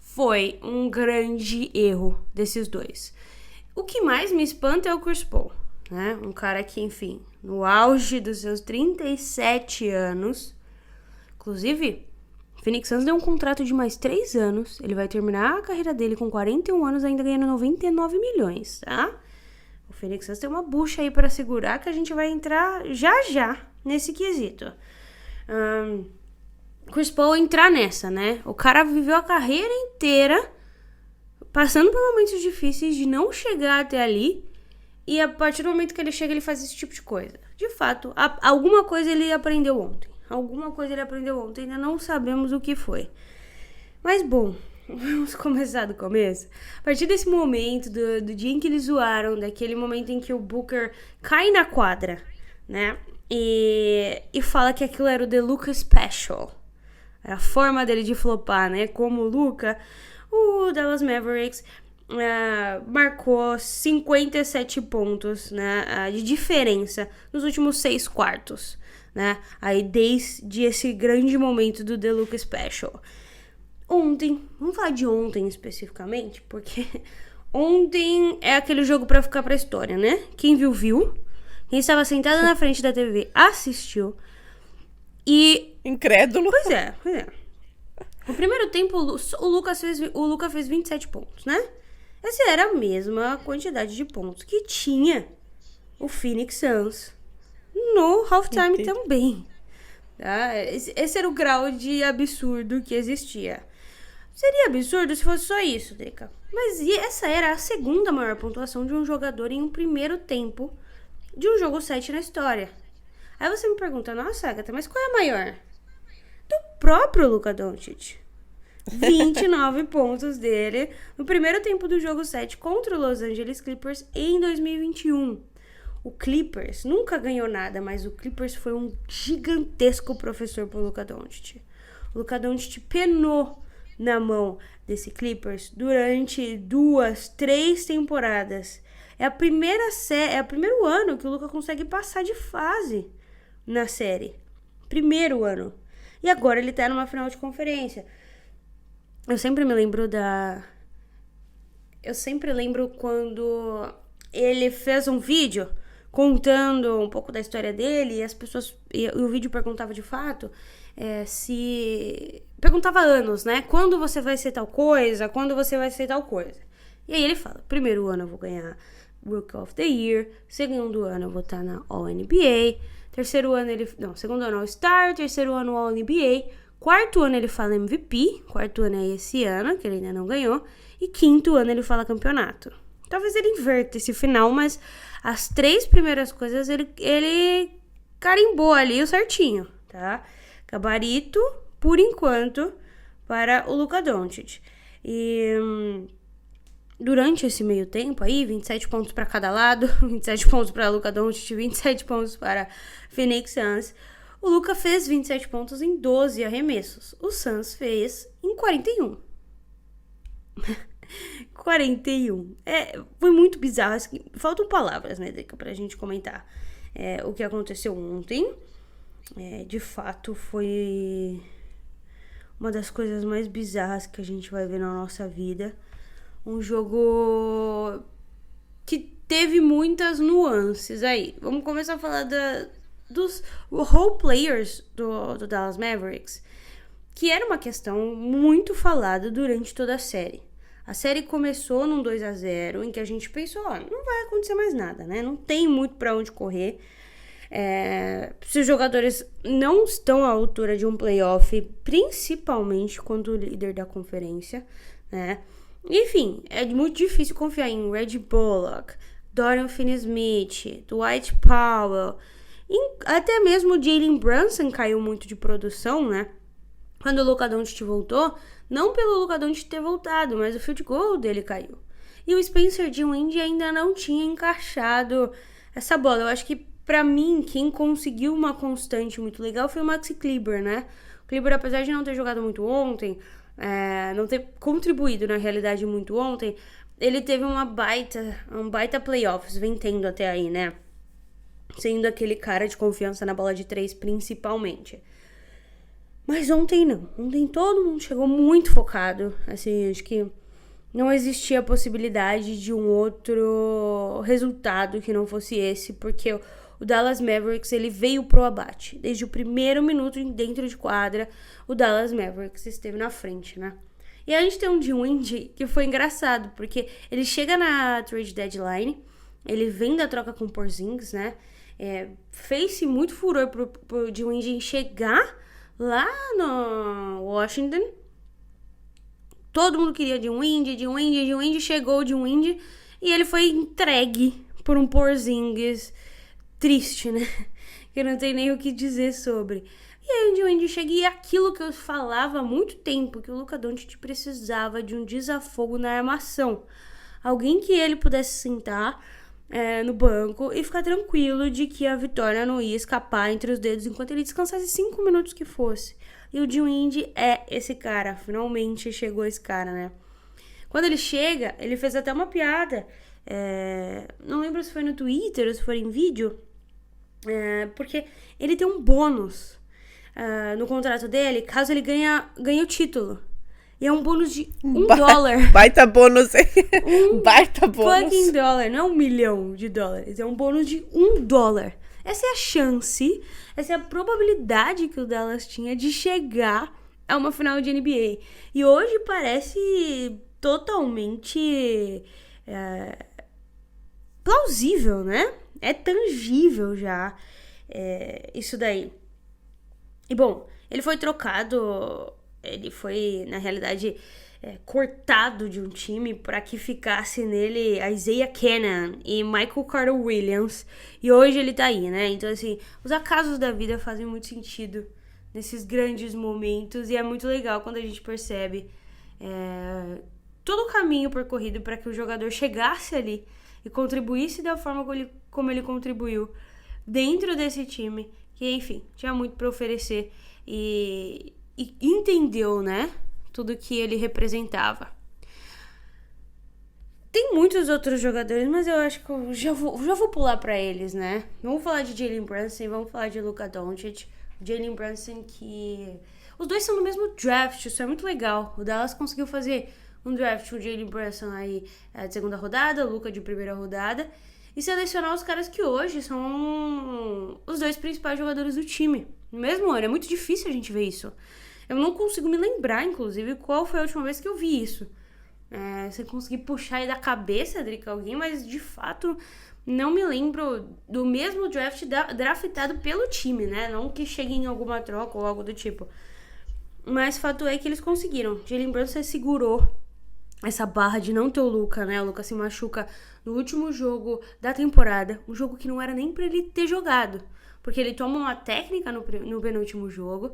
foi um grande erro desses dois. O que mais me espanta é o Chris Paul, né? Um cara que, enfim, no auge dos seus 37 anos, inclusive, Phoenix Suns deu um contrato de mais 3 anos. Ele vai terminar a carreira dele com 41 anos, ainda ganhando 99 milhões, tá? O Phoenix Suns tem uma bucha aí para segurar que a gente vai entrar já nesse quesito. Chris Paul entrar nessa, né? O cara viveu a carreira inteira passando por momentos difíceis de não chegar até ali, e a partir do momento que ele chega, ele faz esse tipo de coisa. De fato, alguma coisa ele aprendeu ontem. Ainda não sabemos o que foi. Mas, bom, vamos começar do começo. A partir desse momento, do dia em que eles zoaram, daquele momento em que o Booker cai na quadra, né? E fala que aquilo era o The Luka Special. Era a forma dele de flopar, né? Como o Luka, o Dallas Mavericks marcou 57 pontos, né, de diferença nos últimos 6 quartos, né? Aí desde esse grande momento do The Luka Special. Ontem, vamos falar de ontem especificamente, porque ontem é aquele jogo pra ficar pra história, né? Quem viu. Quem estava sentado na frente da TV assistiu. E... incrédulo. Pois é. No primeiro tempo, o Luka fez 27 pontos, né? Essa era a mesma quantidade de pontos que tinha o Phoenix Suns no halftime também. Tá? Esse era o grau de absurdo que existia. Seria absurdo se fosse só isso, Deca. Mas essa era a segunda maior pontuação de um jogador em um primeiro tempo de um jogo 7 na história. Aí você me pergunta, nossa, Agatha, mas qual é a maior? Do próprio Luka Doncic. 29 pontos dele no primeiro tempo do jogo 7 contra o Los Angeles Clippers em 2021. O Clippers nunca ganhou nada, mas o Clippers foi um gigantesco professor pro Luka Doncic. O Luka Doncic penou na mão desse Clippers durante 2, 3 temporadas, É o primeiro ano que o Luka consegue passar de fase na série. Primeiro ano. E agora ele tá numa final de conferência. Eu sempre lembro quando ele fez um vídeo contando um pouco da história dele e as pessoas... E o vídeo perguntava de fato perguntava anos, né? Quando você vai ser tal coisa? Quando você vai ser tal coisa? E aí ele fala, primeiro ano eu vou ganhar Rookie of the Year, segundo ano eu vou estar na All-NBA, segundo ano All-Star, terceiro ano All-NBA, quarto ano ele fala MVP, quarto ano é esse ano, que ele ainda não ganhou, e quinto ano ele fala campeonato. Talvez ele inverta esse final, mas as 3 primeiras coisas ele carimbou ali o certinho, tá? Gabarito, por enquanto, para o Luka Doncic. E durante esse meio tempo aí, 27 pontos para cada lado, 27 pontos para Luka Doncic, 27 pontos para Phoenix Suns. O Luka fez 27 pontos em 12 arremessos. O Suns fez em 41. 41. Foi muito bizarro. Faltam palavras, né, Drica, pra gente comentar o que aconteceu ontem. De fato, foi uma das coisas mais bizarras que a gente vai ver na nossa vida. Um jogo que teve muitas nuances aí. Vamos começar a falar dos role players do Dallas Mavericks, que era uma questão muito falada durante toda a série. A série começou num 2-0, em que a gente pensou, não vai acontecer mais nada, né? Não tem muito pra onde correr. Se os jogadores não estão à altura de um playoff, principalmente quando o líder da conferência, né? Enfim, é muito difícil confiar em Reggie Bullock, Dorian Finney-Smith, Dwight Powell, até mesmo Jalen Brunson caiu muito de produção, né? Quando o Luka Doncic voltou, não pelo Luka Doncic ter voltado, mas o field goal dele caiu. E o Spencer Dinwiddie ainda não tinha encaixado essa bola. Eu acho que, pra mim, quem conseguiu uma constante muito legal foi o Maxi Kleber, né? O Kleber, apesar de não ter jogado muito ontem, não ter contribuído, na realidade, muito ontem, ele teve um baita playoffs, vem tendo até aí, né? Sendo aquele cara de confiança na bola de 3, principalmente. Mas ontem não. Ontem todo mundo chegou muito focado. Assim, acho que não existia a possibilidade de um outro resultado que não fosse esse, porque o Dallas Mavericks, ele veio pro abate. Desde o primeiro minuto dentro de quadra, o Dallas Mavericks esteve na frente, né? E a gente tem um Dinwiddie que foi engraçado, porque ele chega na trade deadline, ele vem da troca com o Porzingis, né? Fez-se muito furor pro Dinwiddie chegar lá no Washington. Todo mundo queria Dinwiddie, chegou o Dinwiddie e ele foi entregue por um Porzingis triste, né? Que não tem nem o que dizer sobre. E aí o Dinwiddie chega e aquilo que eu falava há muito tempo, que o Luka Doncic precisava de um desafogo na armação. Alguém que ele pudesse sentar no banco e ficar tranquilo de que a vitória não ia escapar entre os dedos enquanto ele descansasse 5 minutos que fosse. E o Dinwiddie é esse cara. Finalmente chegou esse cara, né? Quando ele chega, ele fez até uma piada. Não lembro se foi no Twitter ou se foi em vídeo. Porque ele tem um bônus no contrato dele, caso ele ganhe o título. E é um bônus de $1. Baita bônus, hein? Baita bônus. Fucking dólar, não $1 milhão. É um bônus de $1. Essa é a chance, essa é a probabilidade que o Dallas tinha de chegar a uma final de NBA. E hoje parece totalmente plausível, né? É tangível já isso daí. E bom, ele foi trocado... Ele foi, na realidade, cortado de um time para que ficasse nele Isaiah Canaan e Michael Carter-Williams. E hoje ele tá aí, né? Então, assim, os acasos da vida fazem muito sentido nesses grandes momentos. E é muito legal quando a gente percebe todo o caminho percorrido para que o jogador chegasse ali e contribuísse da forma como ele contribuiu dentro desse time. Que, enfim, tinha muito para oferecer e entendeu, né, tudo que ele representava. Tem muitos outros jogadores, mas eu acho que eu já vou pular pra eles, né? Vamos falar de Jalen Brunson, vamos falar de Luka Doncic. Jalen Brunson, que os dois são no mesmo draft, isso é muito legal. O Dallas conseguiu fazer um draft com o Jalen Brunson aí de segunda rodada, o Luka de primeira rodada, e selecionar os caras que hoje são os dois principais jogadores do time. No mesmo ano, é muito difícil a gente ver isso. Eu não consigo me lembrar, inclusive, qual foi a última vez que eu vi isso. Você conseguir puxar aí da cabeça, Drica, alguém, mas de fato não me lembro do mesmo draft draftado pelo time, né? Não que chegue em alguma troca ou algo do tipo. Mas fato é que eles conseguiram. Jalen Brunson segurou essa barra de não ter o Luka, né? O Luka se machuca no último jogo da temporada. Um jogo que não era nem pra ele ter jogado. Porque ele toma uma técnica no penúltimo jogo.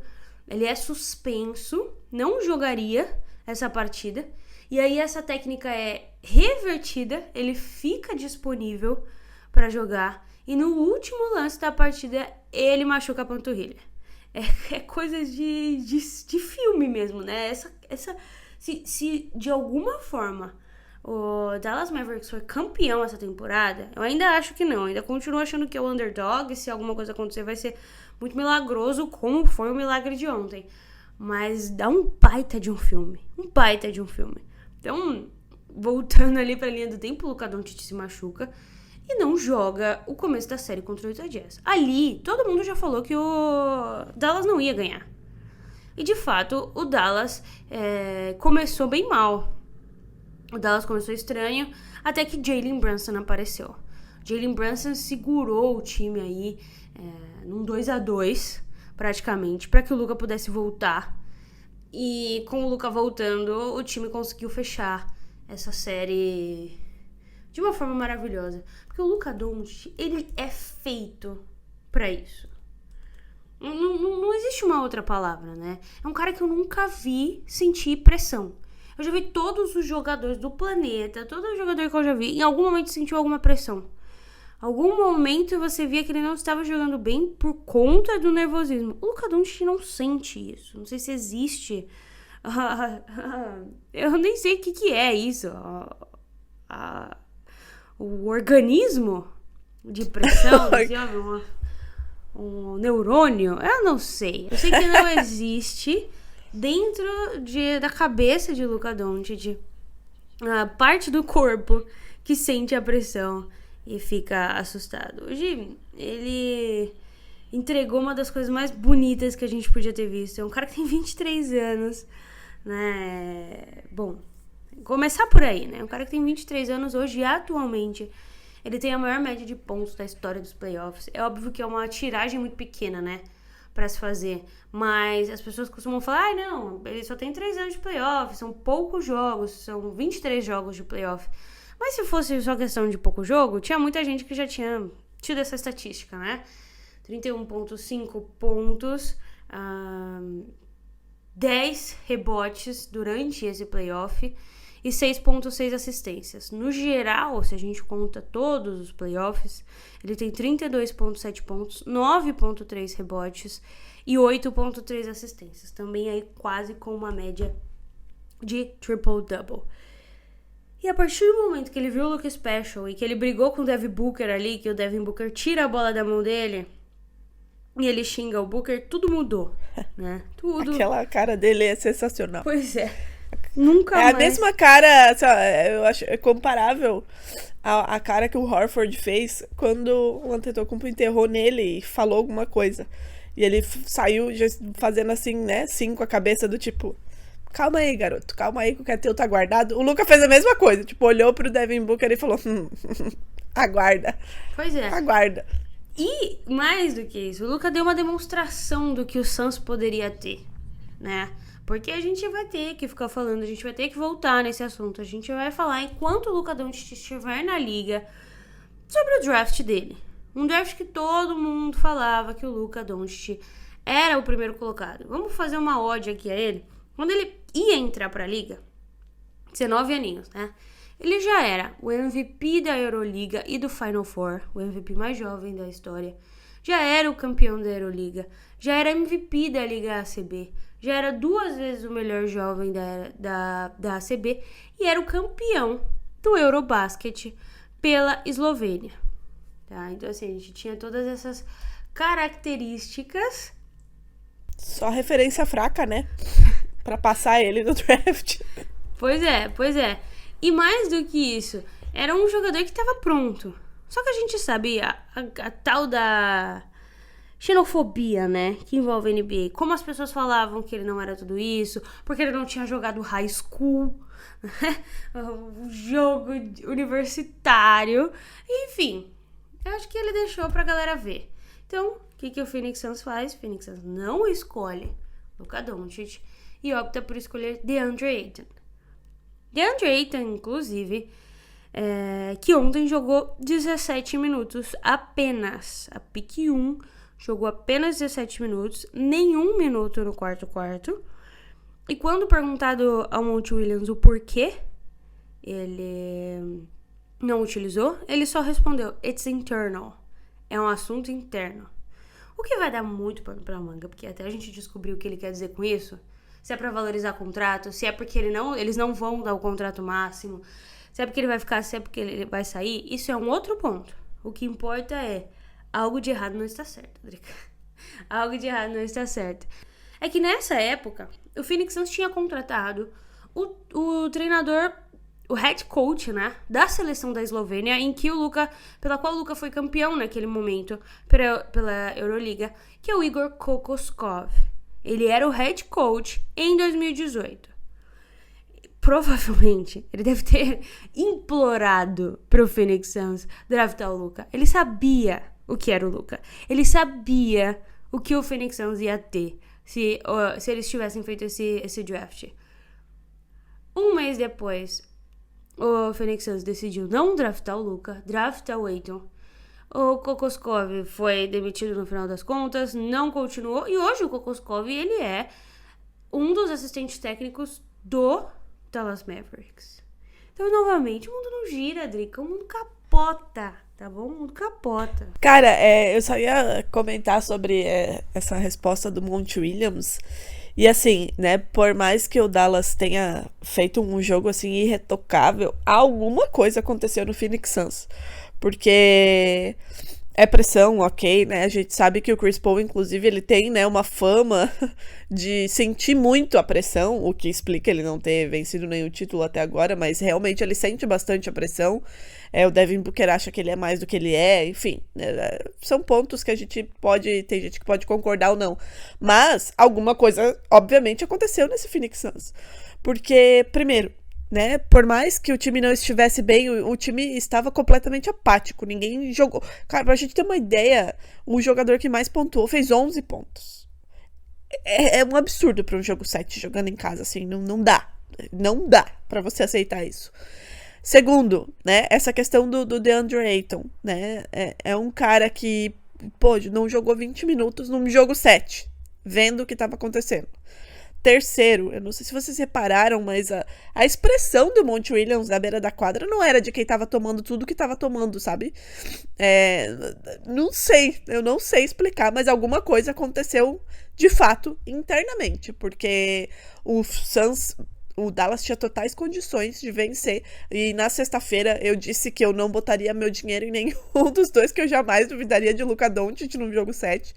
Ele é suspenso, não jogaria essa partida. E aí essa técnica é revertida, ele fica disponível para jogar. E no último lance da partida, ele machuca a panturrilha. É coisa de filme mesmo, né? Se de alguma forma o Dallas Mavericks foi campeão essa temporada, eu ainda acho que não. Ainda continuo achando que é o underdog. Se alguma coisa acontecer, vai ser muito milagroso, como foi o milagre de ontem. Mas dá um baita de um filme. Um baita de um filme. Então, voltando ali pra linha do tempo, o Luka Doncic se machuca e não joga o começo da série contra o Utah Jazz. Ali, todo mundo já falou que o Dallas não ia ganhar. E, de fato, o Dallas começou bem mal. O Dallas começou estranho, até que Jalen Brunson apareceu. Jalen Brunson segurou o time aí num 2-2, praticamente, para que o Luka pudesse voltar. E com o Luka voltando, o time conseguiu fechar essa série de uma forma maravilhosa. Porque o Luka Doncic, ele é feito pra isso. Não existe uma outra palavra, né? É um cara que eu nunca vi sentir pressão. Eu já vi todos os jogadores do planeta, todo jogador que eu já vi, em algum momento sentiu alguma pressão. Algum momento você via que ele não estava jogando bem por conta do nervosismo. O Luka Doncic não sente isso. Não sei se existe. Eu nem sei o que é isso. O organismo de pressão, um neurônio. Eu não sei. Eu sei que não existe dentro da cabeça de Luka Doncic a parte do corpo que sente a pressão e fica assustado. Hoje, ele entregou uma das coisas mais bonitas que a gente podia ter visto. É um cara que tem 23 anos, né? Bom, começar por aí, né? Um cara que tem 23 anos hoje, atualmente, ele tem a maior média de pontos da história dos playoffs. É óbvio que é uma tiragem muito pequena, né? Pra se fazer. Mas as pessoas costumam falar, não, ele só tem 3 anos de playoffs, são poucos jogos, são 23 jogos de playoff. Mas se fosse só questão de pouco jogo, tinha muita gente que já tinha tido essa estatística, né? 31,5 pontos, 10 rebotes durante esse playoff e 6,6 assistências. No geral, se a gente conta todos os playoffs, ele tem 32,7 pontos, 9,3 rebotes e 8,3 assistências. Também aí quase com uma média de triple-double. E a partir do momento que ele viu o Luka Special e que ele brigou com o Devin Booker ali, que o Devin Booker tira a bola da mão dele e ele xinga o Booker, tudo mudou, né? Tudo. Aquela cara dele é sensacional. Pois é. Nunca mais. É a mesma cara, eu acho, é comparável à cara que o Horford fez quando o Antetokounmpo enterrou nele e falou alguma coisa. E ele saiu já fazendo assim, né, assim com a cabeça do tipo... Calma aí, garoto. Calma aí que o que é teu tá guardado. O Luka fez a mesma coisa. Tipo, olhou pro Devin Booker e falou... aguarda. Pois é. Aguarda. E, mais do que isso, o Luka deu uma demonstração do que o Suns poderia ter, né? Porque a gente vai ter que ficar falando, a gente vai ter que voltar nesse assunto. A gente vai falar, enquanto o Luka Doncic estiver na liga, sobre o draft dele. Um draft que todo mundo falava que o Luka Doncic era o primeiro colocado. Vamos fazer uma ode aqui a ele. Quando ele ia entrar pra liga, 19 aninhos, né? Ele já era o MVP da Euroliga e do Final Four, o MVP mais jovem da história. Já era o campeão da Euroliga, já era MVP da Liga ACB, já era 2 vezes o melhor jovem da ACB e era o campeão do Eurobasket pela Eslovênia. Tá? Então, assim, a gente tinha todas essas características. Só referência fraca, né? Pra passar ele no draft. Pois é. E mais do que isso, era um jogador que estava pronto. Só que a gente sabe a tal da xenofobia, né? Que envolve a NBA. Como as pessoas falavam que ele não era tudo isso, porque ele não tinha jogado high school, o jogo universitário. Enfim, eu acho que ele deixou pra galera ver. Então, o que o Phoenix Suns faz? O Phoenix Suns não escolhe Luka Doncic e opta por escolher DeAndre Ayton. DeAndre Ayton, inclusive, que ontem jogou 17 minutos apenas. A pick 1 jogou apenas 17 minutos, nenhum minuto no quarto. E quando perguntado ao Monty Williams o porquê ele não utilizou, ele só respondeu: "It's internal." É um assunto interno. O que vai dar muito pano pra manga, porque até a gente descobrir o que ele quer dizer com isso. Se é pra valorizar contrato, se é porque eles não vão dar o contrato máximo, se é porque ele vai ficar, se é porque ele vai sair, isso é um outro ponto. O que importa é, algo de errado não está certo, Drica. Algo de errado não está certo. É que nessa época, o Phoenix Suns tinha contratado o treinador, o head coach, né, da seleção da Eslovênia, pela qual o Luka foi campeão naquele momento pela Euroliga, que é o Igor Kokoskov. Ele era o head coach em 2018. Provavelmente, ele deve ter implorado pro Phoenix Suns draftar o Luka. Ele sabia o que era o Luka. Ele sabia o que o Phoenix Suns ia ter se eles tivessem feito esse draft. Um mês depois, o Phoenix Suns decidiu não draftar o Luka, draftar o Ayton. O Kokoskov foi demitido no final das contas, não continuou. E hoje o Kokoskov, ele é um dos assistentes técnicos do Dallas Mavericks. Então, novamente, o mundo não gira, Drica. O mundo capota, tá bom? O mundo capota. Cara, eu só ia comentar sobre essa resposta do Monty Williams. E assim, né, por mais que o Dallas tenha feito um jogo assim irretocável, alguma coisa aconteceu no Phoenix Suns. Porque é pressão, ok, né? A gente sabe que o Chris Paul, inclusive, ele tem, né, uma fama de sentir muito a pressão, o que explica ele não ter vencido nenhum título até agora, mas realmente ele sente bastante a pressão. O Devin Booker acha que ele é mais do que ele é, enfim, né? São pontos que tem gente que pode concordar ou não. Mas alguma coisa, obviamente, aconteceu nesse Phoenix Suns. Porque, primeiro, né, por mais que o time não estivesse bem, o time estava completamente apático, ninguém jogou. Cara, pra gente ter uma ideia, o jogador que mais pontuou fez 11 pontos. É um absurdo para um jogo 7 jogando em casa, assim, não dá pra você aceitar isso. Segundo, né, essa questão do DeAndre Ayton, né, é um cara que, não jogou 20 minutos num jogo 7, vendo o que estava acontecendo. Terceiro, eu não sei se vocês repararam, mas a expressão do Monty Williams na beira da quadra não era de quem tava tomando tudo que tava tomando, sabe? Eu não sei explicar, mas alguma coisa aconteceu de fato internamente, porque o Dallas tinha totais condições de vencer, e na sexta-feira eu disse que eu não botaria meu dinheiro em nenhum dos dois, que eu jamais duvidaria de Luka Doncic no jogo 7.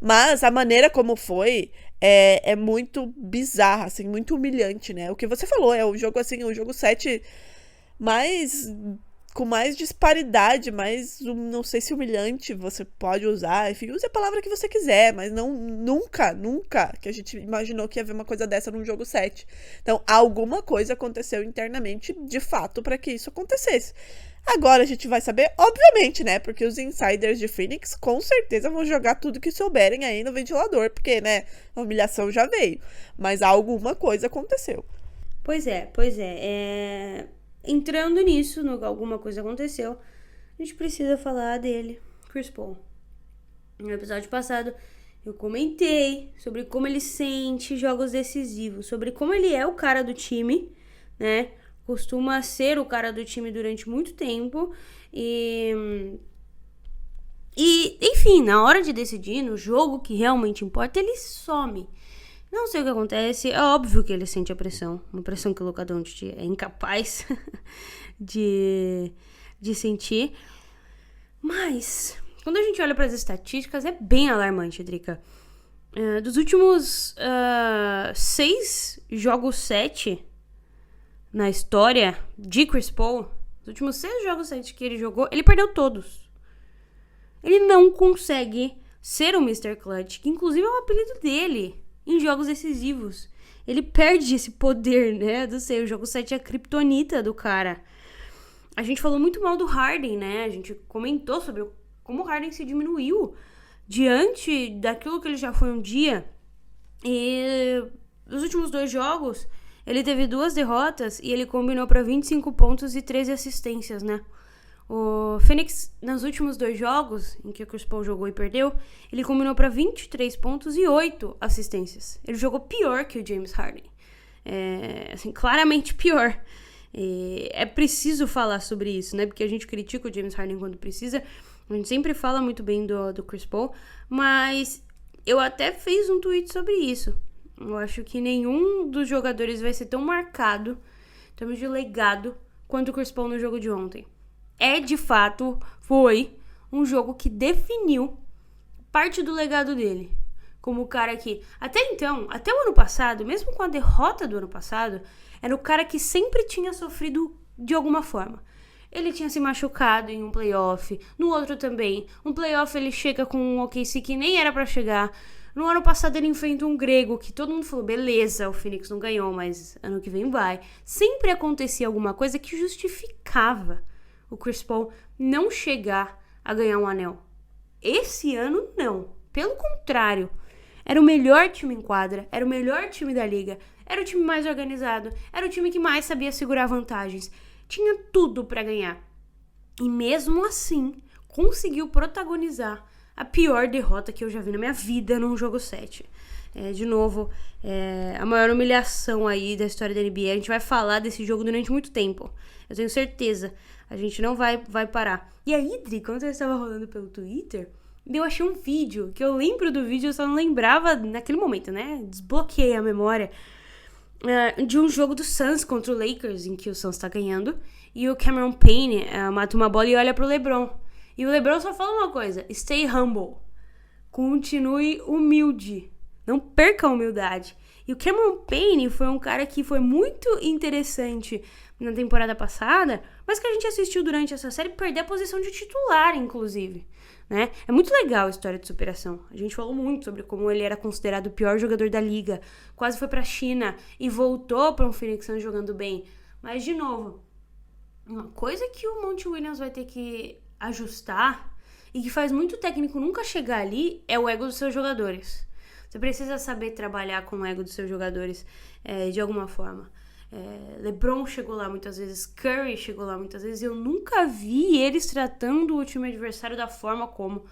Mas a maneira como foi é muito bizarra, assim, muito humilhante, né? O que você falou, é o jogo, assim, o jogo 7 com mais disparidade, não sei se humilhante você pode usar, enfim, use a palavra que você quiser, mas nunca que a gente imaginou que ia haver uma coisa dessa num jogo 7. Então, alguma coisa aconteceu internamente, de fato, para que isso acontecesse. Agora a gente vai saber, obviamente, né? Porque os insiders de Phoenix com certeza vão jogar tudo que souberem aí no ventilador, porque, né, a humilhação já veio. Mas alguma coisa aconteceu. Pois é. Entrando nisso, alguma coisa aconteceu, a gente precisa falar dele, Chris Paul. No episódio passado, eu comentei sobre como ele sente jogos decisivos, sobre como ele é o cara do time, né? Costuma ser o cara do time durante muito tempo e enfim, na hora de decidir, no jogo que realmente importa, ele some. Não sei o que acontece. É óbvio que ele sente a pressão. Uma pressão que o Luka Doncic é incapaz de sentir. Mas, quando a gente olha para as estatísticas, é bem alarmante, Drica. Dos últimos 6 jogos 7 na história de Chris Paul, os últimos 6 jogos 7 que ele jogou, ele perdeu todos. Ele não consegue ser o Mr. Clutch, que inclusive é o apelido dele em jogos decisivos. Ele perde esse poder, né? O jogo 7 é a criptonita do cara. A gente falou muito mal do Harden, né? A gente comentou sobre como o Harden se diminuiu diante daquilo que ele já foi um dia. E nos últimos 2 jogos, ele teve 2 derrotas e ele combinou para 25 pontos e 13 assistências, né? O Phoenix, nos últimos 2 jogos em que o Chris Paul jogou e perdeu, ele combinou para 23 pontos e 8 assistências. Ele jogou pior que o James Harden. Claramente pior. E é preciso falar sobre isso, né? Porque a gente critica o James Harden quando precisa. A gente sempre fala muito bem do Chris Paul. Mas eu até fiz um tweet sobre isso. Eu acho que nenhum dos jogadores vai ser tão marcado em termos de legado quanto o Chris Paul no jogo de ontem. De fato, foi um jogo que definiu parte do legado dele. Como o cara que, até o ano passado, mesmo com a derrota do ano passado, era o cara que sempre tinha sofrido de alguma forma. Ele tinha se machucado em um playoff, no outro também. Um playoff ele chega com um OKC que nem era pra chegar. No ano passado ele enfrenta um grego que todo mundo falou, beleza, o Phoenix não ganhou, mas ano que vem vai. Sempre acontecia alguma coisa que justificava o Chris Paul não chegar a ganhar um anel. Esse ano, não. Pelo contrário, era o melhor time em quadra, era o melhor time da liga, era o time mais organizado, era o time que mais sabia segurar vantagens. Tinha tudo pra ganhar. E mesmo assim, conseguiu protagonizar a pior derrota que eu já vi na minha vida num jogo 7. De novo, a maior humilhação aí da história da NBA. A gente vai falar desse jogo durante muito tempo. Eu tenho certeza. A gente não vai parar. E aí, Dri, quando eu estava rolando pelo Twitter, eu achei um vídeo, que eu lembro do vídeo, eu só não lembrava naquele momento, né? Desbloqueei a memória. De um jogo do Suns contra o Lakers, em que o Suns tá ganhando, e o Cameron Payne mata uma bola e olha pro LeBron. E o LeBron só fala uma coisa: stay humble. Continue humilde. Não perca a humildade. E o Cameron Payne foi um cara que foi muito interessante na temporada passada, mas que a gente assistiu durante essa série perder a posição de titular, inclusive. Né? É muito legal a história de superação. A gente falou muito sobre como ele era considerado o pior jogador da liga, quase foi pra China e voltou para um Phoenix Suns jogando bem. Mas, de novo, uma coisa que o Monty Williams vai ter que ajustar e que faz muito técnico nunca chegar ali é o ego dos seus jogadores. Você precisa saber trabalhar com o ego dos seus jogadores de alguma forma. LeBron chegou lá muitas vezes, Curry chegou lá muitas vezes. Eu nunca vi eles tratando o time adversário da forma como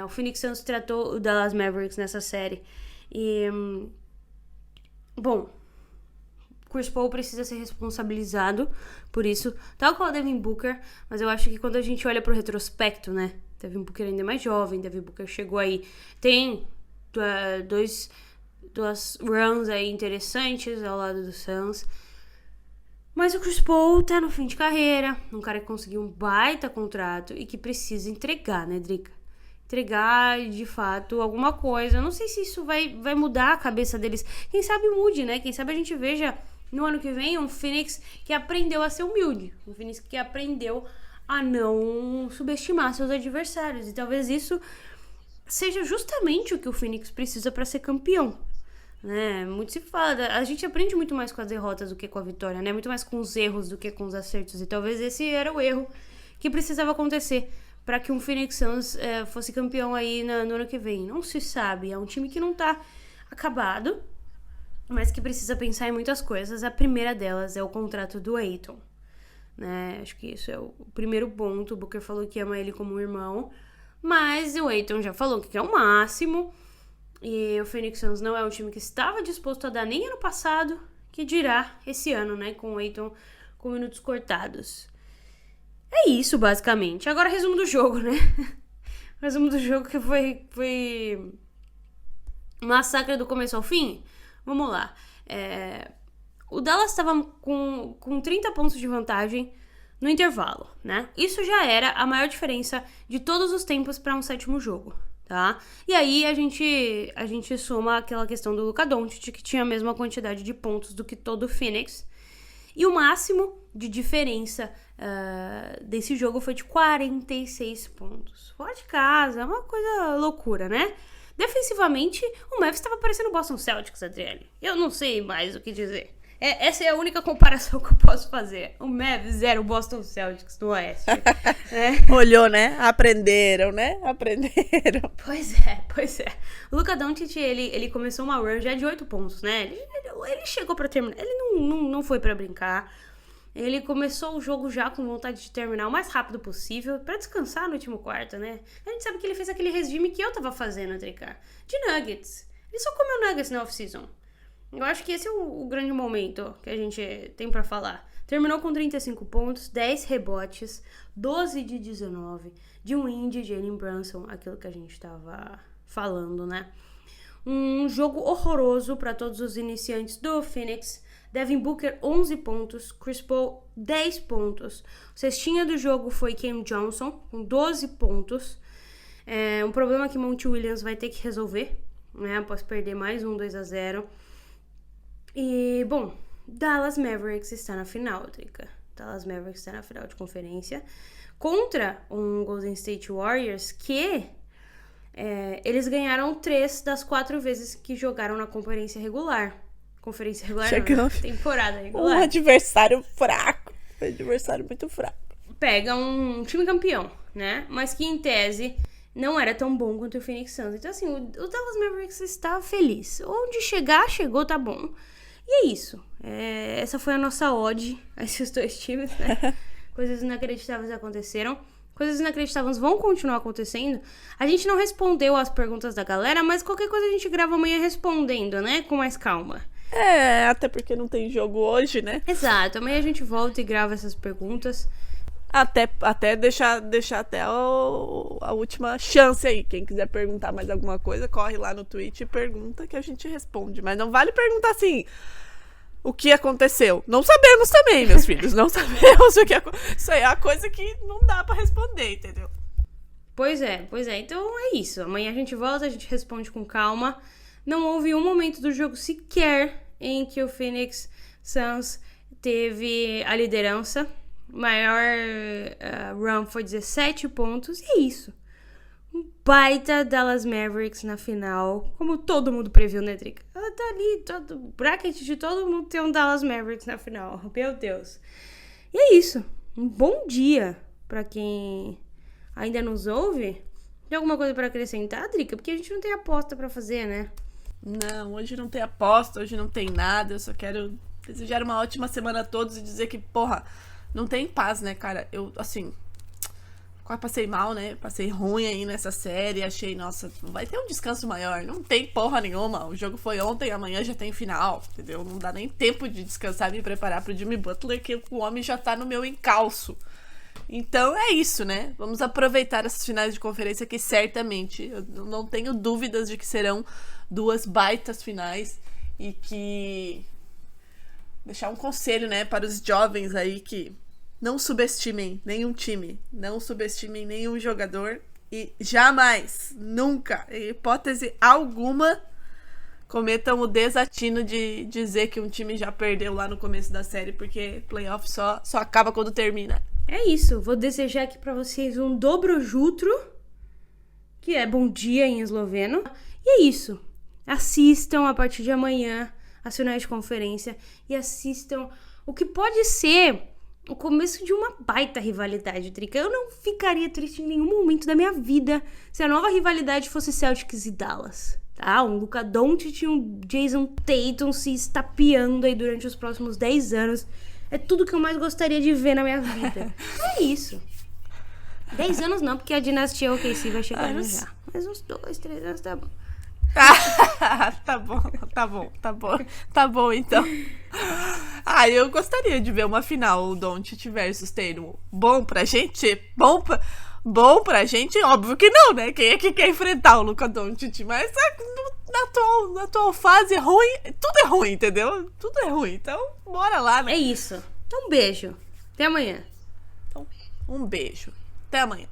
o Phoenix Suns tratou o Dallas Mavericks nessa série. Bom, Chris Paul precisa ser responsabilizado por isso, tal qual o Devin Booker. Mas eu acho que quando a gente olha pro retrospecto, né, Devin Booker ainda é mais jovem, Devin Booker chegou aí, tem duas runs aí interessantes ao lado do Suns. Mas o Chris Paul tá no fim de carreira, um cara que conseguiu um baita contrato e que precisa entregar, né, Drica? Entregar, de fato, alguma coisa. Eu não sei se isso vai mudar a cabeça deles. Quem sabe mude, né? Quem sabe a gente veja no ano que vem um Phoenix que aprendeu a ser humilde. Um Phoenix que aprendeu a não subestimar seus adversários. E talvez isso seja justamente o que o Phoenix precisa para ser campeão. Né? Muito se fala, a gente aprende muito mais com as derrotas do que com a vitória, né? Muito mais com os erros do que com os acertos. E talvez esse era o erro que precisava acontecer para que um Phoenix Suns fosse campeão aí no ano que vem. Não se sabe, é um time que não tá acabado, mas que precisa pensar em muitas coisas. A primeira delas é o contrato do Ayton, né? Acho que isso é o primeiro ponto. O Booker falou que ama ele como um irmão, mas o Ayton já falou que é o máximo. E o Phoenix Suns não é um time que estava disposto a dar nem ano passado, que dirá esse ano, né? Com o Ayton com minutos cortados. É isso, basicamente. Agora, resumo do jogo, né? Resumo do jogo que foi massacre do começo ao fim. Vamos lá. O Dallas estava com 30 pontos de vantagem no intervalo, né? Isso já era a maior diferença de todos os tempos para um 7º jogo, tá? E aí a gente soma aquela questão do Luka Doncic, que tinha a mesma quantidade de pontos do que todo o Phoenix. E o máximo de diferença desse jogo foi de 46 pontos. Fora de casa, uma coisa loucura, né? Defensivamente, o Mavs estava parecendo o Boston Celtics, Adriele. Eu não sei mais o que dizer. Essa é a única comparação que eu posso fazer. O Mavs era o Boston Celtics do Oeste. Olhou, né? Aprenderam, né? Aprenderam. Pois é. O Luka Doncic, ele começou uma run já de 8 pontos, né? Ele chegou pra terminar. Ele não foi pra brincar. Ele começou o jogo já com vontade de terminar o mais rápido possível pra descansar no último quarto, né? A gente sabe que ele fez aquele regime que eu tava fazendo, Drica, de nuggets. Ele só comeu nuggets na off-season. Eu acho que esse é o grande momento que a gente tem pra falar. Terminou com 35 pontos, 10 rebotes, 12 de 19, de win de Jalen Brunson, aquilo que a gente tava falando, né? Um jogo horroroso pra todos os iniciantes do Phoenix. Devin Booker, 11 pontos, Chris Paul, 10 pontos. O cestinha do jogo foi Cam Johnson, com 12 pontos. Um problema que Monty Williams vai ter que resolver, né? Após perder mais 2-0. E, bom, Dallas Mavericks está na final, Drica. Dallas Mavericks está na final de conferência contra um Golden State Warriors que eles ganharam 3 das 4 vezes que jogaram na conferência regular. Conferência regular não, temporada regular. Um adversário fraco. Um adversário muito fraco. Pega um time campeão, né? Mas que, em tese, não era tão bom quanto o Phoenix Suns. Então, assim, o Dallas Mavericks está feliz. Onde chegar, chegou, tá bom. E é isso. Essa foi a nossa ode a esses dois times, né? Coisas inacreditáveis aconteceram. Coisas inacreditáveis vão continuar acontecendo. A gente não respondeu as perguntas da galera, mas qualquer coisa a gente grava amanhã respondendo, né? Com mais calma. Até porque não tem jogo hoje, né? Exato. Amanhã a gente volta e grava essas perguntas. Até deixar até a última chance aí. Quem quiser perguntar mais alguma coisa, corre lá no Twitch e pergunta que a gente responde. Mas não vale perguntar assim, o que aconteceu? Não sabemos também, meus filhos. Não sabemos o que aconteceu. Isso aí é a coisa que não dá pra responder, entendeu? Pois é. Então é isso. Amanhã a gente volta, a gente responde com calma. Não houve um momento do jogo sequer em que o Phoenix Suns teve a liderança. Maior run foi 17 pontos. E é isso. Um baita Dallas Mavericks na final. Como todo mundo previu, né, Drica? Ela tá ali, todo bracket de todo mundo tem um Dallas Mavericks na final. Meu Deus. E é isso. Um bom dia pra quem ainda nos ouve. Tem alguma coisa pra acrescentar, Drica? Porque a gente não tem aposta pra fazer, né? Não, hoje não tem aposta, hoje não tem nada. Eu só quero desejar uma ótima semana a todos e dizer que, porra, não tem paz, né, cara? Eu, assim, quase passei mal, né? Passei ruim aí nessa série. Achei, nossa, vai ter um descanso maior. Não tem porra nenhuma. O jogo foi ontem, amanhã já tem final, entendeu? Não dá nem tempo de descansar e me preparar pro Jimmy Butler, que o homem já tá no meu encalço. Então é isso, né? Vamos aproveitar essas finais de conferência que certamente, eu não tenho dúvidas de que serão 2 baitas finais e que... Deixar um conselho, né, para os jovens aí que não subestimem nenhum time, não subestimem nenhum jogador e jamais, nunca, em hipótese alguma, cometam o desatino de dizer que um time já perdeu lá no começo da série, porque playoff só acaba quando termina. É isso, vou desejar aqui pra vocês um dobro jutro, que é bom dia em esloveno. E é isso, assistam a partir de amanhã as finais de conferência e assistam o que pode ser o começo de uma baita rivalidade, Drica. Eu não ficaria triste em nenhum momento da minha vida se a nova rivalidade fosse Celtics e Dallas, tá? Um Luka Doncic e um Jason Tatum se estapeando aí durante os próximos 10 anos. É tudo que eu mais gostaria de ver na minha vida. É isso. 10 anos não, porque a dinastia OKC vai chegar já. Mas uns 2, 3 anos tá bom. Tá bom então. Eu gostaria de ver uma final Doncic versus Tatum. Bom pra gente? Bom pra gente? Óbvio que não, né? Quem é que quer enfrentar o Luka Doncic? Mas na atual fase é ruim, tudo é ruim, entendeu? Tudo é ruim, então bora lá, né? É isso. Então, um beijo. Até amanhã. Então, um beijo. Até amanhã.